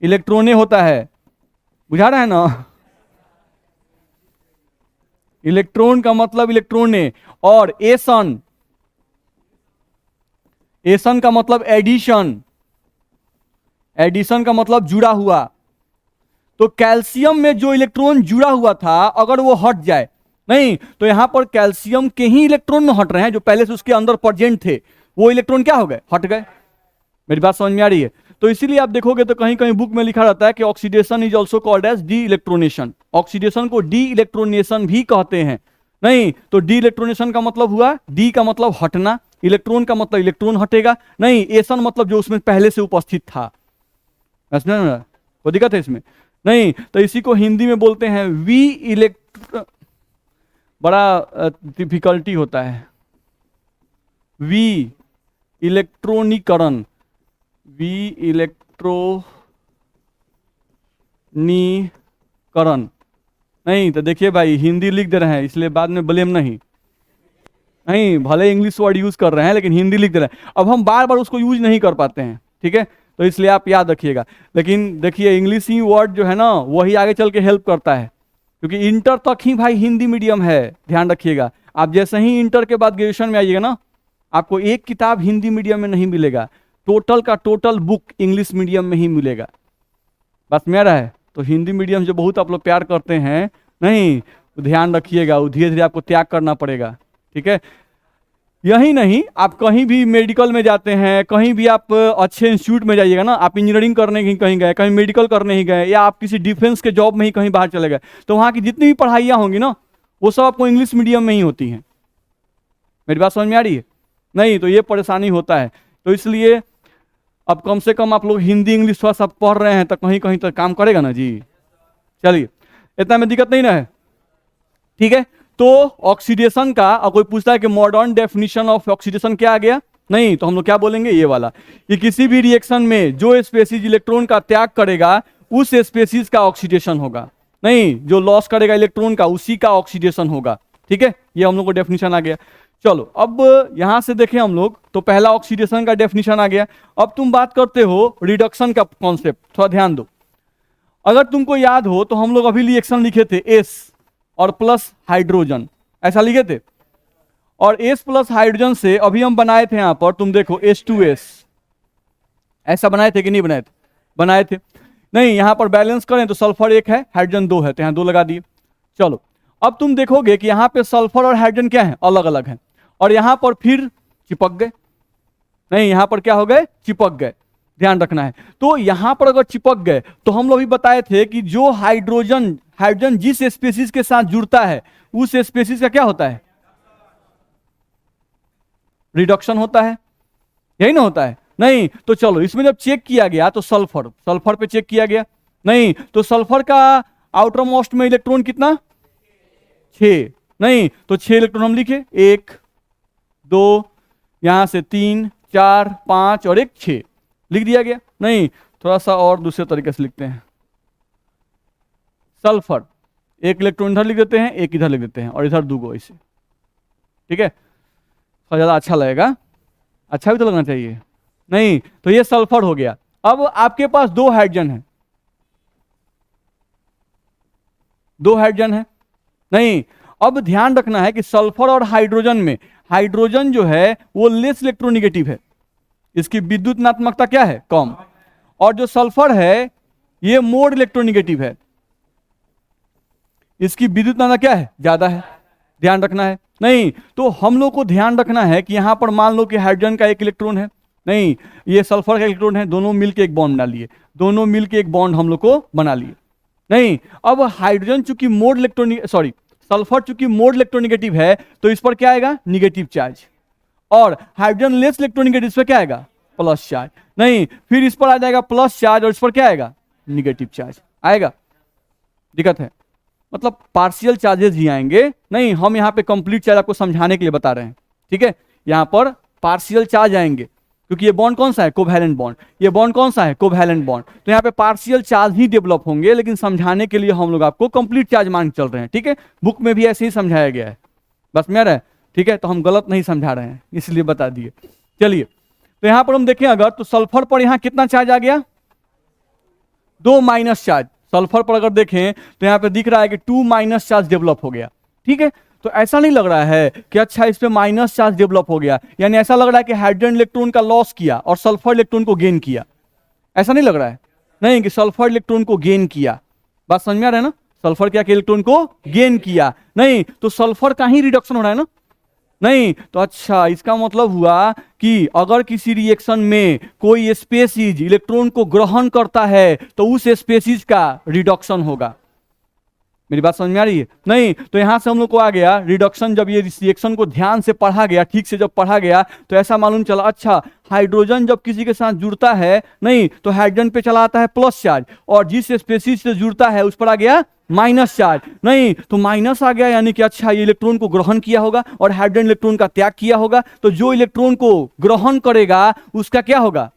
इलेक्ट्रॉने होता है, बुझा रहा है ना? इलेक्ट्रॉन का मतलब इलेक्ट्रॉने, और एशन का मतलब एडिशन का मतलब जुड़ा हुआ। तो कैल्शियम में जो इलेक्ट्रॉन जुड़ा हुआ था, अगर वो हट जाए, नहीं तो यहां पर कैल्शियम के ही इलेक्ट्रॉन में हट रहे हैं, जो पहले से उसके अंदर प्रेजेंट थे, वो इलेक्ट्रॉन क्या हो गए? हट गए। मेरी बात समझ में आ रही है? तो इसीलिए आप देखोगे तो कहीं कहीं बुक में लिखा रहता है कि oxidation is also called as de electronation. Oxidation को डी इलेक्ट्रोनेशन भी कहते हैं। नहीं तो डी इलेक्ट्रोनेशन का मतलब हुआ, डी का मतलब हटना, इलेक्ट्रॉन का मतलब इलेक्ट्रॉन हटेगा, नहीं एशन मतलब जो उसमें पहले से उपस्थित था। कोई दिक्कत है इसमें? नहीं, तो इसी को हिंदी में बोलते हैं वी इलेक्ट्रो, बड़ा डिफिकल्टी होता है, वी इलेक्ट्रॉनिकरण, वी इलेक्ट्रोनीकरण। नहीं तो देखिए भाई, हिंदी लिख दे रहे हैं, इसलिए बाद में ब्लेम नहीं, भले इंग्लिश वर्ड यूज कर रहे हैं लेकिन हिंदी लिख दे रहे हैं। अब हम बार बार उसको यूज नहीं कर पाते हैं, ठीक है, तो इसलिए आप याद रखिएगा। लेकिन देखिए इंग्लिश ही वर्ड जो है ना, वही आगे चल के हेल्प करता है, क्योंकि इंटर तक ही भाई हिंदी मीडियम है, ध्यान रखिएगा। आप जैसे ही इंटर के बाद ग्रेजुएशन में आइएगा ना, आपको एक किताब हिंदी मीडियम में नहीं मिलेगा, टोटल का टोटल बुक इंग्लिश मीडियम में ही मिलेगा। बस मेरा है, तो हिंदी मीडियम जो बहुत आप लोग प्यार करते हैं, नहीं ध्यान रखिएगा, वो धीरे धीरे आपको त्याग करना पड़ेगा, ठीक है। यही नहीं, आप कहीं भी मेडिकल में जाते हैं, कहीं भी आप अच्छे इंस्टीट्यूट में जाइएगा ना, आप इंजीनियरिंग करने ही कहीं गए, कहीं मेडिकल करने ही गए, या आप किसी डिफेंस के जॉब में ही कहीं बाहर चले गए, तो वहाँ की जितनी भी पढ़ाइयाँ होंगी ना, वो सब आपको इंग्लिश मीडियम में ही होती हैं। मेरी बात समझ में आ रही है? नहीं तो ये परेशानी होता है। तो इसलिए अब कम से कम आप लोग हिंदी इंग्लिश थोड़ा सा पढ़ रहे हैं, तो कहीं कहीं तो काम करेगा ना जी। चलिए, इतना में दिक्कत नहीं ना है, ठीक है। तो ऑक्सीडेशन का, और कोई पूछता है कि मॉडर्न डेफिनेशन ऑफ ऑक्सीडेशन क्या आ गया, नहीं तो हम लोग क्या बोलेंगे, ये वाला, कि किसी भी रिएक्शन में जो स्पेसीज इलेक्ट्रॉन का त्याग करेगा उस स्पेसीज का ऑक्सीडेशन होगा, नहीं जो लॉस करेगा इलेक्ट्रॉन का उसी का ऑक्सीडेशन होगा, ठीक है। ये हम लोग को डेफिनेशन आ गया। चलो अब यहां से देखें हम लोग, तो पहला ऑक्सीडेशन का डेफिनेशन आ गया। अब तुम बात करते हो रिडक्शन का कॉन्सेप्ट, थोड़ा ध्यान दो। अगर तुमको याद हो तो हम लोग अभी रिएक्शन लिखे थे एस और प्लस हाइड्रोजन, ऐसा लिखे थे। और एस प्लस हाइड्रोजन से अभी हम बनाए थे यहां पर, तुम देखो H2S, ऐसा बनाए थे कि नहीं बनाए थे? बनाए थे। नहीं, यहां पर बैलेंस करें तो सल्फर 1 है, हाइड्रोजन 2 है, तो यहां 2 लगा दिए। चलो अब तुम देखोगे कि यहां पे सल्फर और हाइड्रोजन क्या है, अलग अलग है, और यहां पर फिर चिपक गए। नहीं, यहां पर क्या हो गए, चिपक गए, ध्यान रखना है। तो यहां पर अगर चिपक गए तो हम लोग भी बताए थे कि जो हाइड्रोजन हाइड्रोजन जिस स्पेसीज के साथ जुड़ता है उस स्पेसीज का क्या होता है, रिडक्शन होता है, यही ना होता है? नहीं तो चलो इसमें जब चेक किया गया तो सल्फर सल्फर पे चेक किया गया, नहीं तो सल्फर का आउटर मोस्ट में इलेक्ट्रॉन कितना, 6। नहीं तो 6 इलेक्ट्रॉन हम लिखे, 1 2, यहां से 3 4 5 और एक 6 लिख दिया गया। नहीं, थोड़ा सा और दूसरे तरीके से लिखते हैं। सल्फर 1 इलेक्ट्रॉन इधर लिख देते हैं, 1 इधर लिख देते हैं, और इधर 2 गो ऐसे, ठीक है, थोड़ा ज्यादा अच्छा लगेगा, अच्छा भी तो लगना चाहिए। नहीं तो ये सल्फर हो गया। अब आपके पास 2 हाइड्रोजन है, 2 हाइड्रोजन है। नहीं, अब ध्यान रखना है कि सल्फर और हाइड्रोजन में हाइड्रोजन जो है वो लेस इलेक्ट्रोनिगेटिव है, इसकी विद्युत नात्मकता क्या है, कम, और जो सल्फर है ये मोर इलेक्ट्रोनिगेटिव है, इसकी विद्युत नात्मकता क्या है, ज्यादा है, ध्यान रखना है। नहीं तो हम लोग को ध्यान रखना है कि यहां पर मान लो कि हाइड्रोजन का 1 इलेक्ट्रॉन है, नहीं ये सल्फर का इलेक्ट्रॉन है, दोनों मिलकर एक बॉन्ड बना लिए, दोनों मिलकर एक बॉन्ड हम लोग को बना लिए। नहीं, अब हाइड्रोजन चूंकि मोड इलेक्ट्रॉनिक सॉरी सल्फर चूंकि मोड इलेक्ट्रोनिगेटिव है तो इस पर क्या आएगा, निगेटिव चार्ज, और हाइड्रोजन लेस इलेक्ट्रोनिगेटिव, इस पर क्या आएगा, प्लस चार्ज। नहीं, फिर इस पर आ जाएगा प्लस चार्ज और इस पर क्या आएगा, निगेटिव चार्ज आएगा। दिक्कत है, मतलब पार्शियल चार्जेस ही आएंगे। नहीं, हम यहाँ पे कंप्लीट चार्ज आपको समझाने के लिए बता रहे हैं, ठीक है। यहाँ पर पार्शियल चार्ज आएंगे क्योंकि ये बॉन्ड कौन सा है, कोवैलेंट बॉन्ड, ये बॉन्ड कौन सा है, कोवैलेंट बॉन्ड, तो यहाँ पे पार्शियल चार्ज ही डेवलप होंगे, लेकिन समझाने के लिए हम लोग आपको कंप्लीट चार्ज मान चल रहे हैं, ठीक है। बुक में भी ऐसे ही समझाया गया है, बस मेरा है, ठीक है, तो हम गलत नहीं समझा रहे हैं, इसलिए बता दिए। चलिए, तो यहां पर हम देखें अगर, तो सल्फर पर यहां कितना चार्ज आ गया, 2 माइनस चार्ज। सल्फर पर अगर देखें तो यहां पे दिख रहा है कि 2 माइनस चार्ज डेवलप हो गया, ठीक है। तो ऐसा नहीं लग रहा है कि अच्छा इस पे माइनस चार्ज डेवलप हो गया, यानी ऐसा लग रहा है कि हाइड्रोजन इलेक्ट्रॉन का लॉस किया और सल्फर इलेक्ट्रॉन को गेन किया, ऐसा नहीं लग रहा है। नहीं, कि सल्फर इलेक्ट्रॉन को गेन किया, बात समझ में आ रहा है ना, सल्फर क्या इलेक्ट्रॉन को गेन किया। नहीं तो सल्फर का ही रिडक्शन हो रहा है ना। नहीं तो अच्छा, इसका मतलब हुआ कि अगर किसी रिएक्शन में कोई स्पेसीज इलेक्ट्रॉन को ग्रहण करता है तो उस स्पेसीज का रिडक्शन होगा। मेरी बात समझ में आ रही है? नहीं तो यहां से हम लोग को आ गया रिडक्शन। जब ये रिएक्शन को ध्यान से पढ़ा गया, ठीक से जब पढ़ा गया, तो ऐसा मालूम चला, अच्छा हाइड्रोजन जब किसी के साथ जुड़ता है, नहीं तो हाइड्रोजन पे चला आता है प्लस चार्ज, और जिस स्पेसीज से जुड़ता है उस पर आ गया माइनस चार्ज। नहीं तो माइनस आ गया, यानी कि अच्छा ये इलेक्ट्रॉन को ग्रहण किया होगा और हाइड्रोजन इलेक्ट्रॉन का त्याग किया होगा, तो जो इलेक्ट्रॉन को ग्रहण करेगा उसका क्या होगा,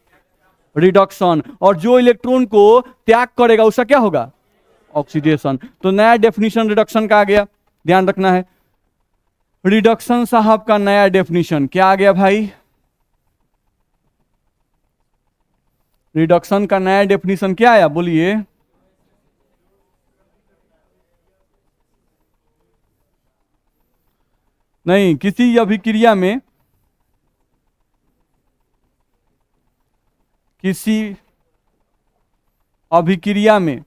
रिडक्शन, और जो इलेक्ट्रॉन को त्याग करेगा उसका क्या होगा, ऑक्सीडेशन। तो नया डेफिनेशन रिडक्शन का आ गया, ध्यान रखना है। रिडक्शन साहब का नया डेफिनेशन क्या आ गया भाई, रिडक्शन का नया डेफिनेशन क्या आया, बोलिए। नहीं, किसी अभिक्रिया में, किसी अभिक्रिया में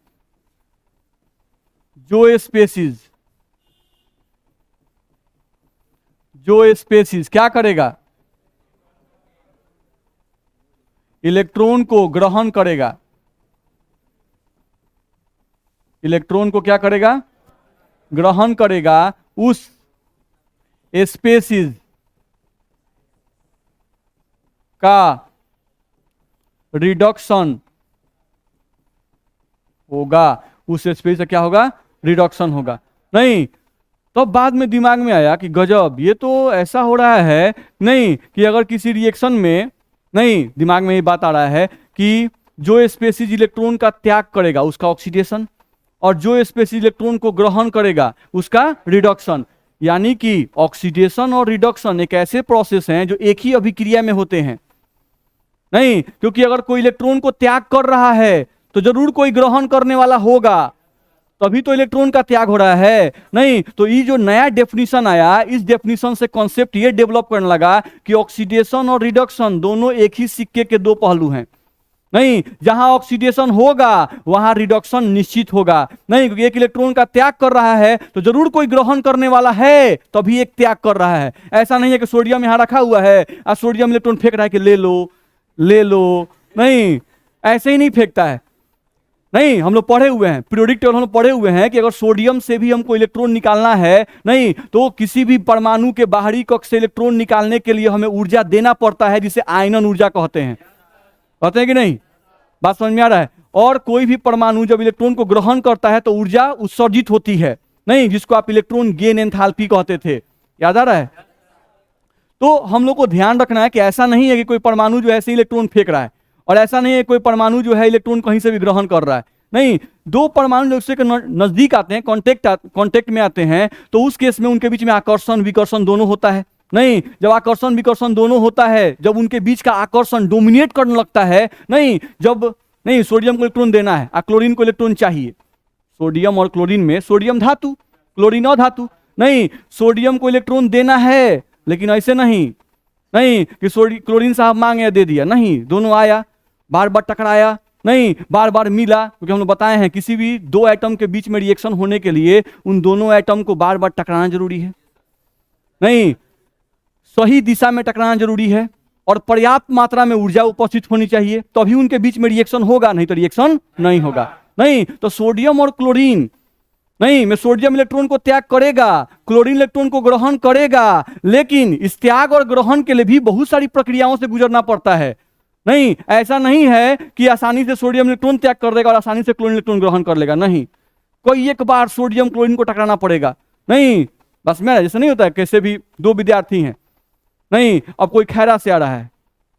जो स्पेसीज क्या करेगा, इलेक्ट्रॉन को ग्रहण करेगा, इलेक्ट्रॉन को क्या करेगा, ग्रहण करेगा, उस स्पेसीज का रिडक्शन होगा, उस स्पेसीज का क्या होगा, रिडक्शन होगा। नहीं तो बाद में दिमाग में आया कि गजब, ये तो ऐसा हो रहा है, नहीं कि अगर किसी रिएक्शन में, नहीं दिमाग में ये बात आ रहा है कि जो स्पेसीज इलेक्ट्रॉन का त्याग करेगा उसका ऑक्सीडेशन, और जो स्पेसीज इलेक्ट्रॉन को ग्रहण करेगा उसका रिडक्शन। यानी कि ऑक्सीडेशन और रिडक्शन एक ऐसे प्रोसेस हैं जो एक ही अभिक्रिया में होते हैं। नहीं, क्योंकि अगर कोई इलेक्ट्रॉन को त्याग कर रहा है तो जरूर कोई ग्रहण करने वाला होगा, तभी तो इलेक्ट्रॉन का त्याग हो रहा है। नहीं तो ये जो नया डेफिनेशन आया, इस डेफिनेशन से कॉन्सेप्ट ये डेवलप करने लगा कि ऑक्सीडेशन और रिडक्शन दोनों एक ही सिक्के के दो पहलू हैं। नहीं, जहां ऑक्सीडेशन होगा वहां रिडक्शन निश्चित होगा। नहीं, क्योंकि एक इलेक्ट्रॉन का त्याग कर रहा है तो जरूर कोई ग्रहण करने वाला है, तभी एक त्याग कर रहा है। ऐसा नहीं है कि सोडियम यहां रखा हुआ है और सोडियम इलेक्ट्रॉन फेंक रहा है कि ले लो ले लो। नहीं, ऐसे ही नहीं फेंकता है। नहीं, हम लोग पढ़े हुए हैं, पीरियोडिक टेबल हम लोग पढ़े हुए हैं कि अगर सोडियम से भी हमको इलेक्ट्रॉन निकालना है, नहीं तो किसी भी परमाणु के बाहरी कक्ष से इलेक्ट्रॉन निकालने के लिए हमें ऊर्जा देना पड़ता है, जिसे आयनन ऊर्जा कहते हैं। कहते हैं कि नहीं? बात समझ में आ रहा है? और कोई भी परमाणु जब इलेक्ट्रॉन को ग्रहण करता है तो ऊर्जा उत्सर्जित होती है, नहीं, जिसको आप इलेक्ट्रॉन गेन एंथैल्पी कहते थे। याद आ रहा है? तो हम लोग को ध्यान रखना है कि ऐसा नहीं है कि कोई परमाणु जो ऐसे इलेक्ट्रॉन फेंक रहा है, और ऐसा नहीं है कोई परमाणु जो है इलेक्ट्रॉन कहीं से भी ग्रहण कर रहा है। नहीं, दो परमाणु जब उससे नजदीक आते हैं, कांटेक्ट में आते हैं, तो उस केस में उनके बीच में आकर्षण विकर्षण दोनों होता है। नहीं, जब आकर्षण विकर्षण दोनों होता है, जब उनके बीच का आकर्षण डोमिनेट करने लगता है, नहीं, जब नहीं सोडियम को इलेक्ट्रॉन देना है और क्लोरीन को इलेक्ट्रॉन चाहिए, सोडियम और क्लोरीन में सोडियम धातु, क्लोरीन अधातु। नहीं, सोडियम को इलेक्ट्रॉन देना है, लेकिन ऐसे नहीं नहीं कि क्लोरीन साहब मांगे दे दिया, नहीं, दोनों आया, बार बार टकराया, नहीं, बार बार मिला, क्योंकि हम लोग बताए हैं किसी भी दो एटम के बीच में रिएक्शन होने के लिए उन दोनों एटम को बार बार टकराना जरूरी है। नहीं, सही दिशा में टकराना जरूरी है और पर्याप्त मात्रा में ऊर्जा उपस्थित होनी चाहिए, तभी उनके बीच में रिएक्शन होगा, नहीं तो रिएक्शन नहीं होगा। नहीं तो सोडियम और क्लोरीन, नहीं, मैं सोडियम इलेक्ट्रॉन को त्याग करेगा, क्लोरीन इलेक्ट्रॉन को ग्रहण करेगा, लेकिन इस त्याग और ग्रहण के लिए भी बहुत सारी प्रक्रियाओं से गुजरना पड़ता है। नहीं, ऐसा नहीं है कि आसानी से सोडियम इलेक्ट्रॉन त्याग कर देगा और आसानी से क्लोरीन इलेक्ट्रॉन ग्रहण कर लेगा। नहीं, कोई एक बार सोडियम क्लोरीन को टकराना पड़ेगा। नहीं, बस मेरा जैसे नहीं होता है, कैसे भी दो विद्यार्थी हैं, नहीं, अब कोई खैरा से आ रहा है,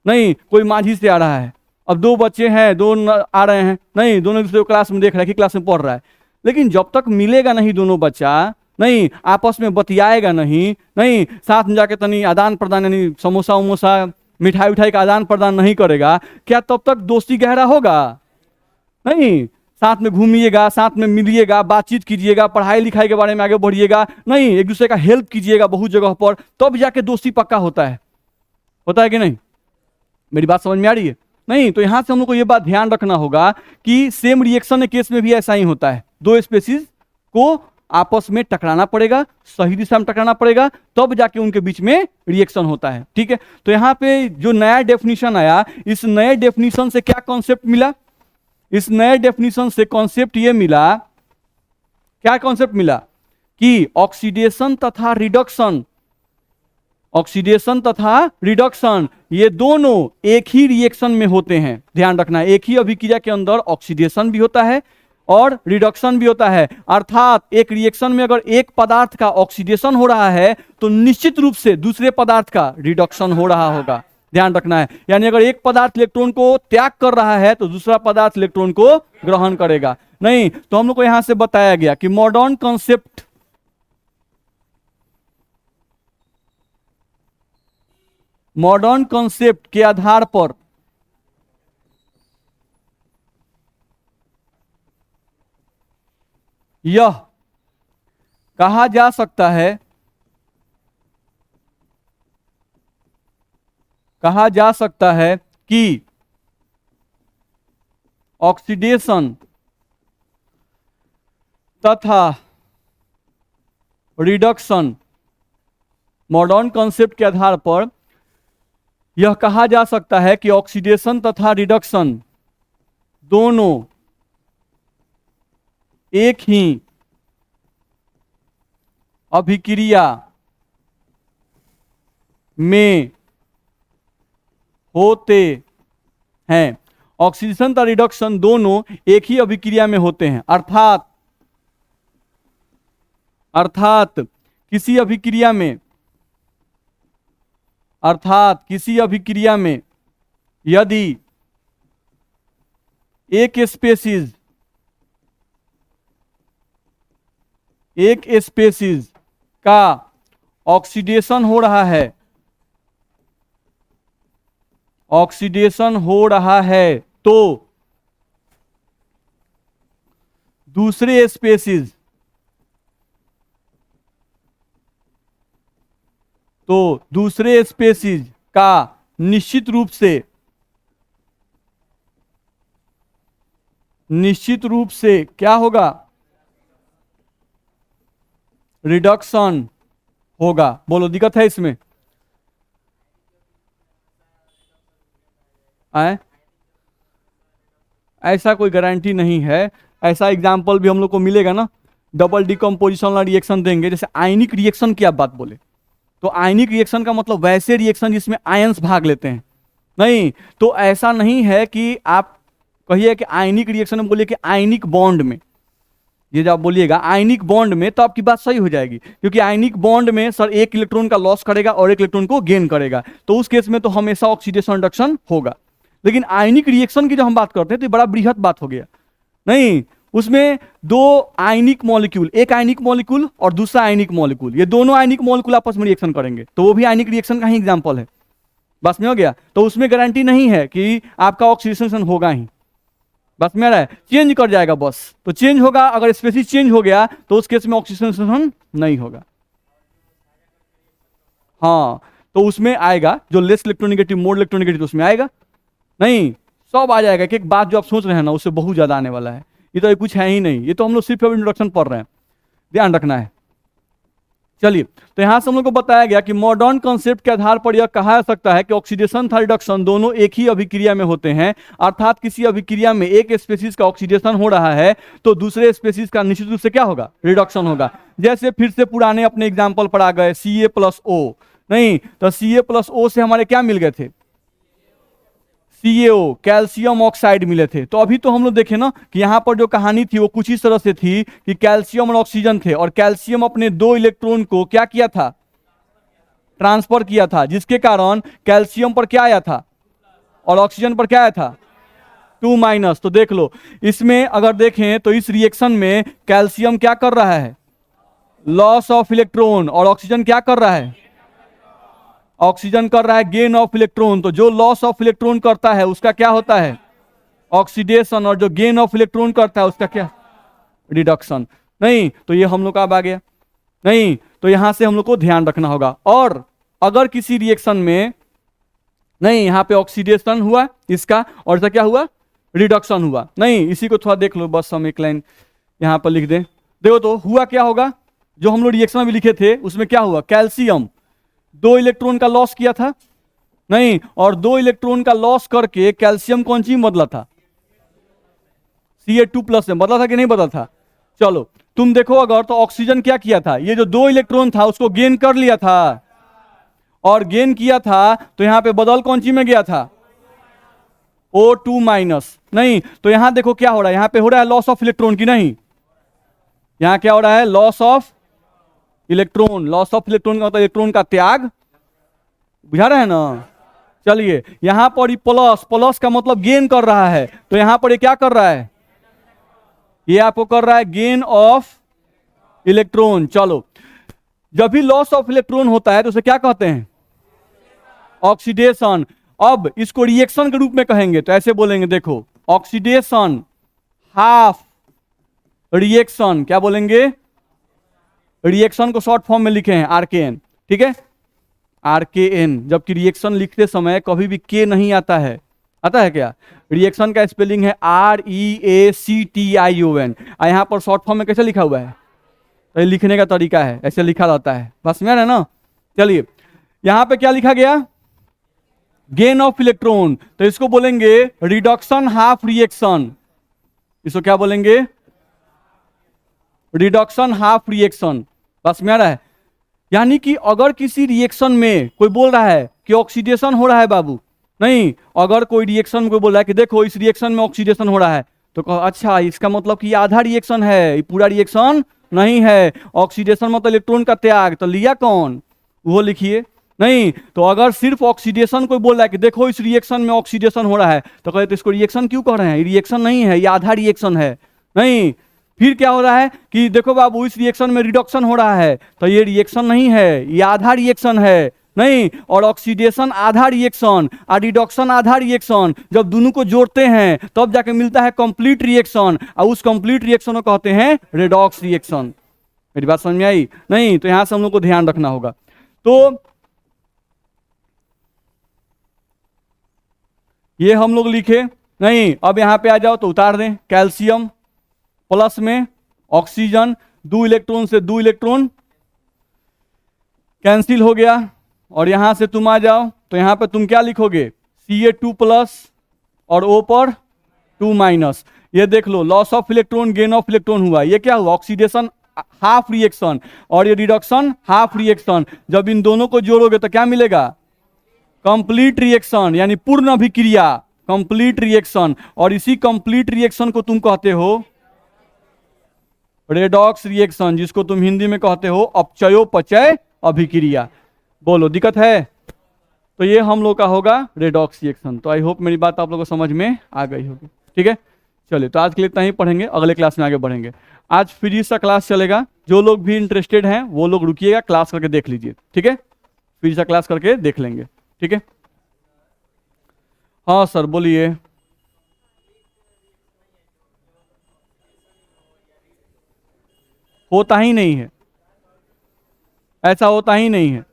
नहीं, कोई माझी से आ रहा है, अब दो बच्चे हैं, दो आ रहे हैं, नहीं, दोनों दूसरे क्लास में देख रहे हैं कि क्लास में पढ़ रहा है, लेकिन जब तक मिलेगा नहीं दोनों बच्चा, नहीं, आपस में बतियाएगा नहीं, नहीं, साथ में जाके तनी आदान प्रदान, यानी समोसा उमोसा मिठाई उठाई का आदान प्रदान नहीं करेगा, क्या तब तक दोस्ती गहरा होगा? नहीं, साथ में घूमिएगा, साथ में मिलिएगा, बातचीत कीजिएगा, पढ़ाई लिखाई के बारे में आगे बढ़िएगा, नहीं, एक दूसरे का हेल्प कीजिएगा बहुत जगह पर, तब जाके दोस्ती पक्का होता है कि नहीं? मेरी बात समझ में आ रही है? नहीं, तो यहां से हम लोग को यह बात ध्यान रखना होगा कि सेम रिएक्शन के केस में भी ऐसा ही होता है, दो स्पेसीज को आपस में टकराना पड़ेगा, सही दिशा में टकराना पड़ेगा, तब जाके उनके बीच में रिएक्शन होता है। ठीक है, तो यहां पे जो नया डेफिनेशन आया, इस नए डेफिनेशन से क्या कॉन्सेप्ट मिला? इस नए डेफिनेशन से कॉन्सेप्ट ये मिला, क्या कॉन्सेप्ट मिला? कि ऑक्सीडेशन तथा रिडक्शन, ऑक्सीडेशन तथा रिडक्शन ये दोनों एक ही रिएक्शन में होते हैं। ध्यान रखना, एक ही अभिक्रिया के अंदर ऑक्सीडेशन भी होता है और रिडक्शन भी होता है। अर्थात एक रिएक्शन में अगर एक पदार्थ का ऑक्सीडेशन हो रहा है तो निश्चित रूप से दूसरे पदार्थ का रिडक्शन हो रहा होगा। ध्यान रखना है, यानी अगर एक पदार्थ इलेक्ट्रॉन को त्याग कर रहा है तो दूसरा पदार्थ इलेक्ट्रॉन को ग्रहण करेगा। नहीं, तो हम लोग को यहां से बताया गया कि मॉडर्न कॉन्सेप्ट, मॉडर्न कॉन्सेप्ट के आधार पर यह कहा जा सकता है, कहा जा सकता है कि ऑक्सीडेशन तथा रिडक्शन, मॉडर्न कॉन्सेप्ट के आधार पर यह कहा जा सकता है कि ऑक्सीडेशन तथा रिडक्शन दोनों एक ही अभिक्रिया में होते हैं। ऑक्सीडेशन तथा रिडक्शन दोनों एक ही अभिक्रिया में होते हैं, अर्थात किसी अभिक्रिया में, अर्थात किसी अभिक्रिया में यदि एक स्पेसीज का ऑक्सीडेशन हो रहा है, ऑक्सीडेशन हो रहा है, तो दूसरे स्पेसीज, तो दूसरे स्पेसीज का निश्चित रूप से क्या होगा, रिडक्शन होगा। बोलो दिक्कत है इसमें? आए? ऐसा कोई गारंटी नहीं है, ऐसा एग्जाम्पल भी हम लोग को मिलेगा ना, डबल डिकम्पोजिशन वाला रिएक्शन देंगे, जैसे आयनिक रिएक्शन की आप बात बोले, तो आयनिक रिएक्शन का मतलब वैसे रिएक्शन जिसमें आयंस भाग लेते हैं, नहीं। तो ऐसा नहीं है कि आप कहिए कि आयनिक रिएक्शन में बोलिए कि आयनिक बॉन्ड में, ये जब बोलिएगा आयनिक बॉन्ड में तो आपकी बात सही हो जाएगी, क्योंकि आयनिक बॉन्ड में सर एक इलेक्ट्रॉन का लॉस करेगा और एक इलेक्ट्रॉन को गेन करेगा, तो उस केस में तो हमेशा ऑक्सीडेशन रिडक्शन होगा। लेकिन आयनिक रिएक्शन की जब हम बात करते हैं तो बड़ा बृहत बात हो गया, नहीं। उसमें दो आयनिक मॉलिक्यूल, एक आयनिक मॉलिक्यूल और दूसरा आयनिक मॉलिक्यूल, ये दोनों आयनिक मॉलिक्यूल आपस में रिएक्शन करेंगे, तो वो भी आयनिक रिएक्शन का ही एग्जांपल है। बस में हो गया, तो उसमें गारंटी नहीं है कि आपका ऑक्सीडेशन होगा ही, बस में रहा है, चेंज कर जाएगा बस। तो चेंज होगा, अगर स्पेसीज चेंज हो गया तो उस केस में ऑक्सीडेशन नहीं होगा। हाँ, तो उसमें आएगा जो लेस इलेक्ट्रोनेगेटिव, मोर इलेक्ट्रोनेगेटिव, तो उसमें आएगा नहीं, सब आ जाएगा। कि एक बात जो आप सोच रहे हैं ना उससे बहुत ज्यादा आने वाला है, ये तो कुछ है ही नहीं, ये तो हम लोग सिर्फ इंट्रोडक्शन पढ़ रहे हैं, ध्यान रखना है। चलिए, तो यहां से हम लोग को बताया गया कि मॉडर्न कॉन्सेप्ट के आधार पर यह कहा जा सकता है कि ऑक्सीडेशन तथा रिडक्शन दोनों एक ही अभिक्रिया में होते हैं, अर्थात किसी अभिक्रिया में एक स्पेसीज का ऑक्सीडेशन हो रहा है तो दूसरे स्पेसीज का निश्चित रूप से क्या होगा, रिडक्शन होगा। जैसे फिर से पुराने अपने एग्जाम्पल पर आ गए, Ca+O, नहीं तो Ca+O से हमारे क्या मिल गए थे, CaO, कैल्शियम ऑक्साइड मिले थे। तो अभी तो हम लोग देखे ना कि यहां पर जो कहानी थी वो कुछ इस तरह से थी कि कैल्शियम और ऑक्सीजन थे, और कैल्शियम अपने दो इलेक्ट्रॉन को क्या किया था, ट्रांसफर किया था, जिसके कारण कैल्शियम पर क्या आया था और ऑक्सीजन पर क्या आया था, 2-। तो देख लो, इसमें अगर देखें तो इस रिएक्शन में कैल्शियम क्या कर रहा है, लॉस ऑफ इलेक्ट्रॉन, और ऑक्सीजन क्या कर रहा है, ऑक्सीजन कर रहा है गेन ऑफ इलेक्ट्रॉन। तो जो लॉस ऑफ इलेक्ट्रॉन करता है उसका क्या होता है, ऑक्सीडेशन, और जो गेन ऑफ इलेक्ट्रॉन करता है उसका क्या, रिडक्शन, नहीं। तो ये हम लोग का अब आ गया, नहीं। तो यहां से हम लोग को ध्यान रखना होगा। और अगर किसी रिएक्शन में, नहीं, यहां पे ऑक्सीडेशन हुआ इसका, और इसका क्या हुआ, रिडक्शन हुआ, नहीं, इसी को थोड़ा देख लो, बस हम एक लाइन यहां पर लिख दें। देखो तो हुआ क्या होगा, जो हम लोग रिएक्शन में लिखे थे उसमें क्या हुआ, कैल्शियम 2 इलेक्ट्रॉन का लॉस किया था, नहीं, और 2 इलेक्ट्रॉन का लॉस करके कैल्शियम कौन सी बदला था, Ca2+ में बदला था कि नहीं बदला था। चलो तुम देखो, अगर तो ऑक्सीजन क्या किया था, ये जो 2 इलेक्ट्रॉन था उसको गेन कर लिया था, और गेन किया था तो यहां पे बदल कौन सी में गया था, O2-। नहीं, तो यहां देखो क्या हो रहा है, यहां पे हो रहा है लॉस ऑफ इलेक्ट्रॉन की, नहीं, यहां क्या हो रहा है, loss of electron. Loss of electron का मतलब इलेक्ट्रॉन का त्याग, बुझा रहे हैं ना। चलिए, यहां पर ही प्लस, प्लस का मतलब गेन कर रहा है, तो यहां पर ये क्या कर रहा है, ये आपको कर रहा है गेन ऑफ इलेक्ट्रॉन। चलो, जब भी लॉस ऑफ इलेक्ट्रॉन होता है तो उसे क्या कहते हैं, ऑक्सीडेशन। अब इसको रिएक्शन के रूप में कहेंगे तो ऐसे बोलेंगे, देखो, ऑक्सीडेशन हाफ रिएक्शन, क्या बोलेंगे, रिएक्शन को शॉर्ट फॉर्म में लिखे हैं RKN, ठीक है, RKN। जबकि रिएक्शन लिखते समय कभी भी के नहीं आता है, आता है क्या, रिएक्शन का स्पेलिंग है REACTION, और यहां पर शॉर्ट फॉर्म में कैसे लिखा हुआ है, तो ये लिखने का तरीका है, ऐसे लिखा रहता है, बस में है ना। चलिए, यहां पे क्या लिखा गया, गेन ऑफ इलेक्ट्रॉन, तो इसको बोलेंगे रिडक्शन हाफ रिएक्शन, इसको क्या बोलेंगे, रिडक्शन हाफ रिएक्शन, बस में आ रहा है। यानी कि अगर किसी रिएक्शन में कोई बोल रहा है कि ऑक्सीडेशन हो रहा है बाबू, नहीं, अगर कोई रिएक्शन में कोई बोल रहा है कि देखो इस रिएक्शन में ऑक्सीडेशन हो रहा है, तो कहो अच्छा इसका मतलब कि आधा रिएक्शन है, ये पूरा रिएक्शन नहीं है। ऑक्सीडेशन मतलब इलेक्ट्रॉन का त्याग, तो लिया कौन, वो लिखिए, नहीं। तो अगर सिर्फ ऑक्सीडेशन कोई बोल रहा है कि देखो इस रिएक्शन में ऑक्सीडेशन हो रहा है, तो कहे तो इसको रिएक्शन क्यों कह रहे हैं, रिएक्शन नहीं है, ये आधा रिएक्शन है, नहीं। फिर क्या हो रहा है कि देखो बाबू इस रिएक्शन में रिडक्शन हो रहा है, तो ये रिएक्शन नहीं है, ये आधा रिएक्शन है नहीं, और ऑक्सीडेशन आधा रिएक्शन और रिडक्शन आधा रिएक्शन, जब दोनों को जोड़ते हैं तब जाके मिलता है कंप्लीट रिएक्शन, और उस कंप्लीट रिएक्शन को कहते हैं रेडॉक्स रिएक्शन। मेरी बात समझ में आई नहीं? तो यहां से हम लोग को ध्यान रखना होगा। तो ये हम लोग लिखे नहीं, अब यहां पे आ जाओ तो उतार दें। कैल्शियम प्लस में ऑक्सीजन, 2 इलेक्ट्रॉन से 2 इलेक्ट्रॉन कैंसिल हो गया, और यहां से तुम आ जाओ तो यहां पे तुम क्या लिखोगे, Ca2 प्लस और O पर 2 माइनस। ये देख लो, loss of electron gain of electron हुआ। ये क्या हुआ, ऑक्सीडेशन हाफ रिएक्शन और ये रिडक्शन हाफ रिएक्शन। जब इन दोनों को जोड़ोगे तो क्या मिलेगा, कंप्लीट रिएक्शन, यानी पूर्ण अभिक्रिया, कंप्लीट रिएक्शन। और इसी कंप्लीट रिएक्शन को तुम कहते हो रेडॉक्स रिएक्शन, जिसको तुम हिंदी में कहते हो अपचयोपचय अभिक्रिया। बोलो दिक्कत है? तो ये हम लोग का होगा रेडॉक्स रिएक्शन। तो आई होप मेरी बात आप लोगों को समझ में आ गई होगी। ठीक है, चलिए तो आज के लिए इतना ही पढ़ेंगे, अगले क्लास में आगे बढ़ेंगे। आज फिजिक्स का क्लास चलेगा, जो लोग भी इंटरेस्टेड हैं वो लोग रुकिएगा, क्लास करके देख लीजिए। ठीक है, फिजिक्स का क्लास करके देख लेंगे। ठीक है, हाँ सर बोलिए। होता ही नहीं है, ऐसा होता ही नहीं है।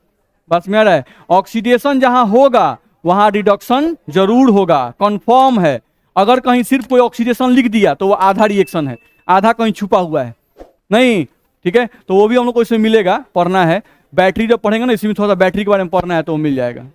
बस में आ रहा है, ऑक्सीडेशन जहां होगा वहां रिडक्शन जरूर होगा, कंफर्म है। अगर कहीं सिर्फ कोई ऑक्सीडेशन लिख दिया तो वो आधा रिएक्शन है, आधा कहीं छुपा हुआ है नहीं। ठीक है, तो वो भी हम लोग को इसमें मिलेगा, पढ़ना है। बैटरी जब पढ़ेंगे ना, इसमें थोड़ा सा बैटरी के बारे में पढ़ना है तो वो मिल जाएगा।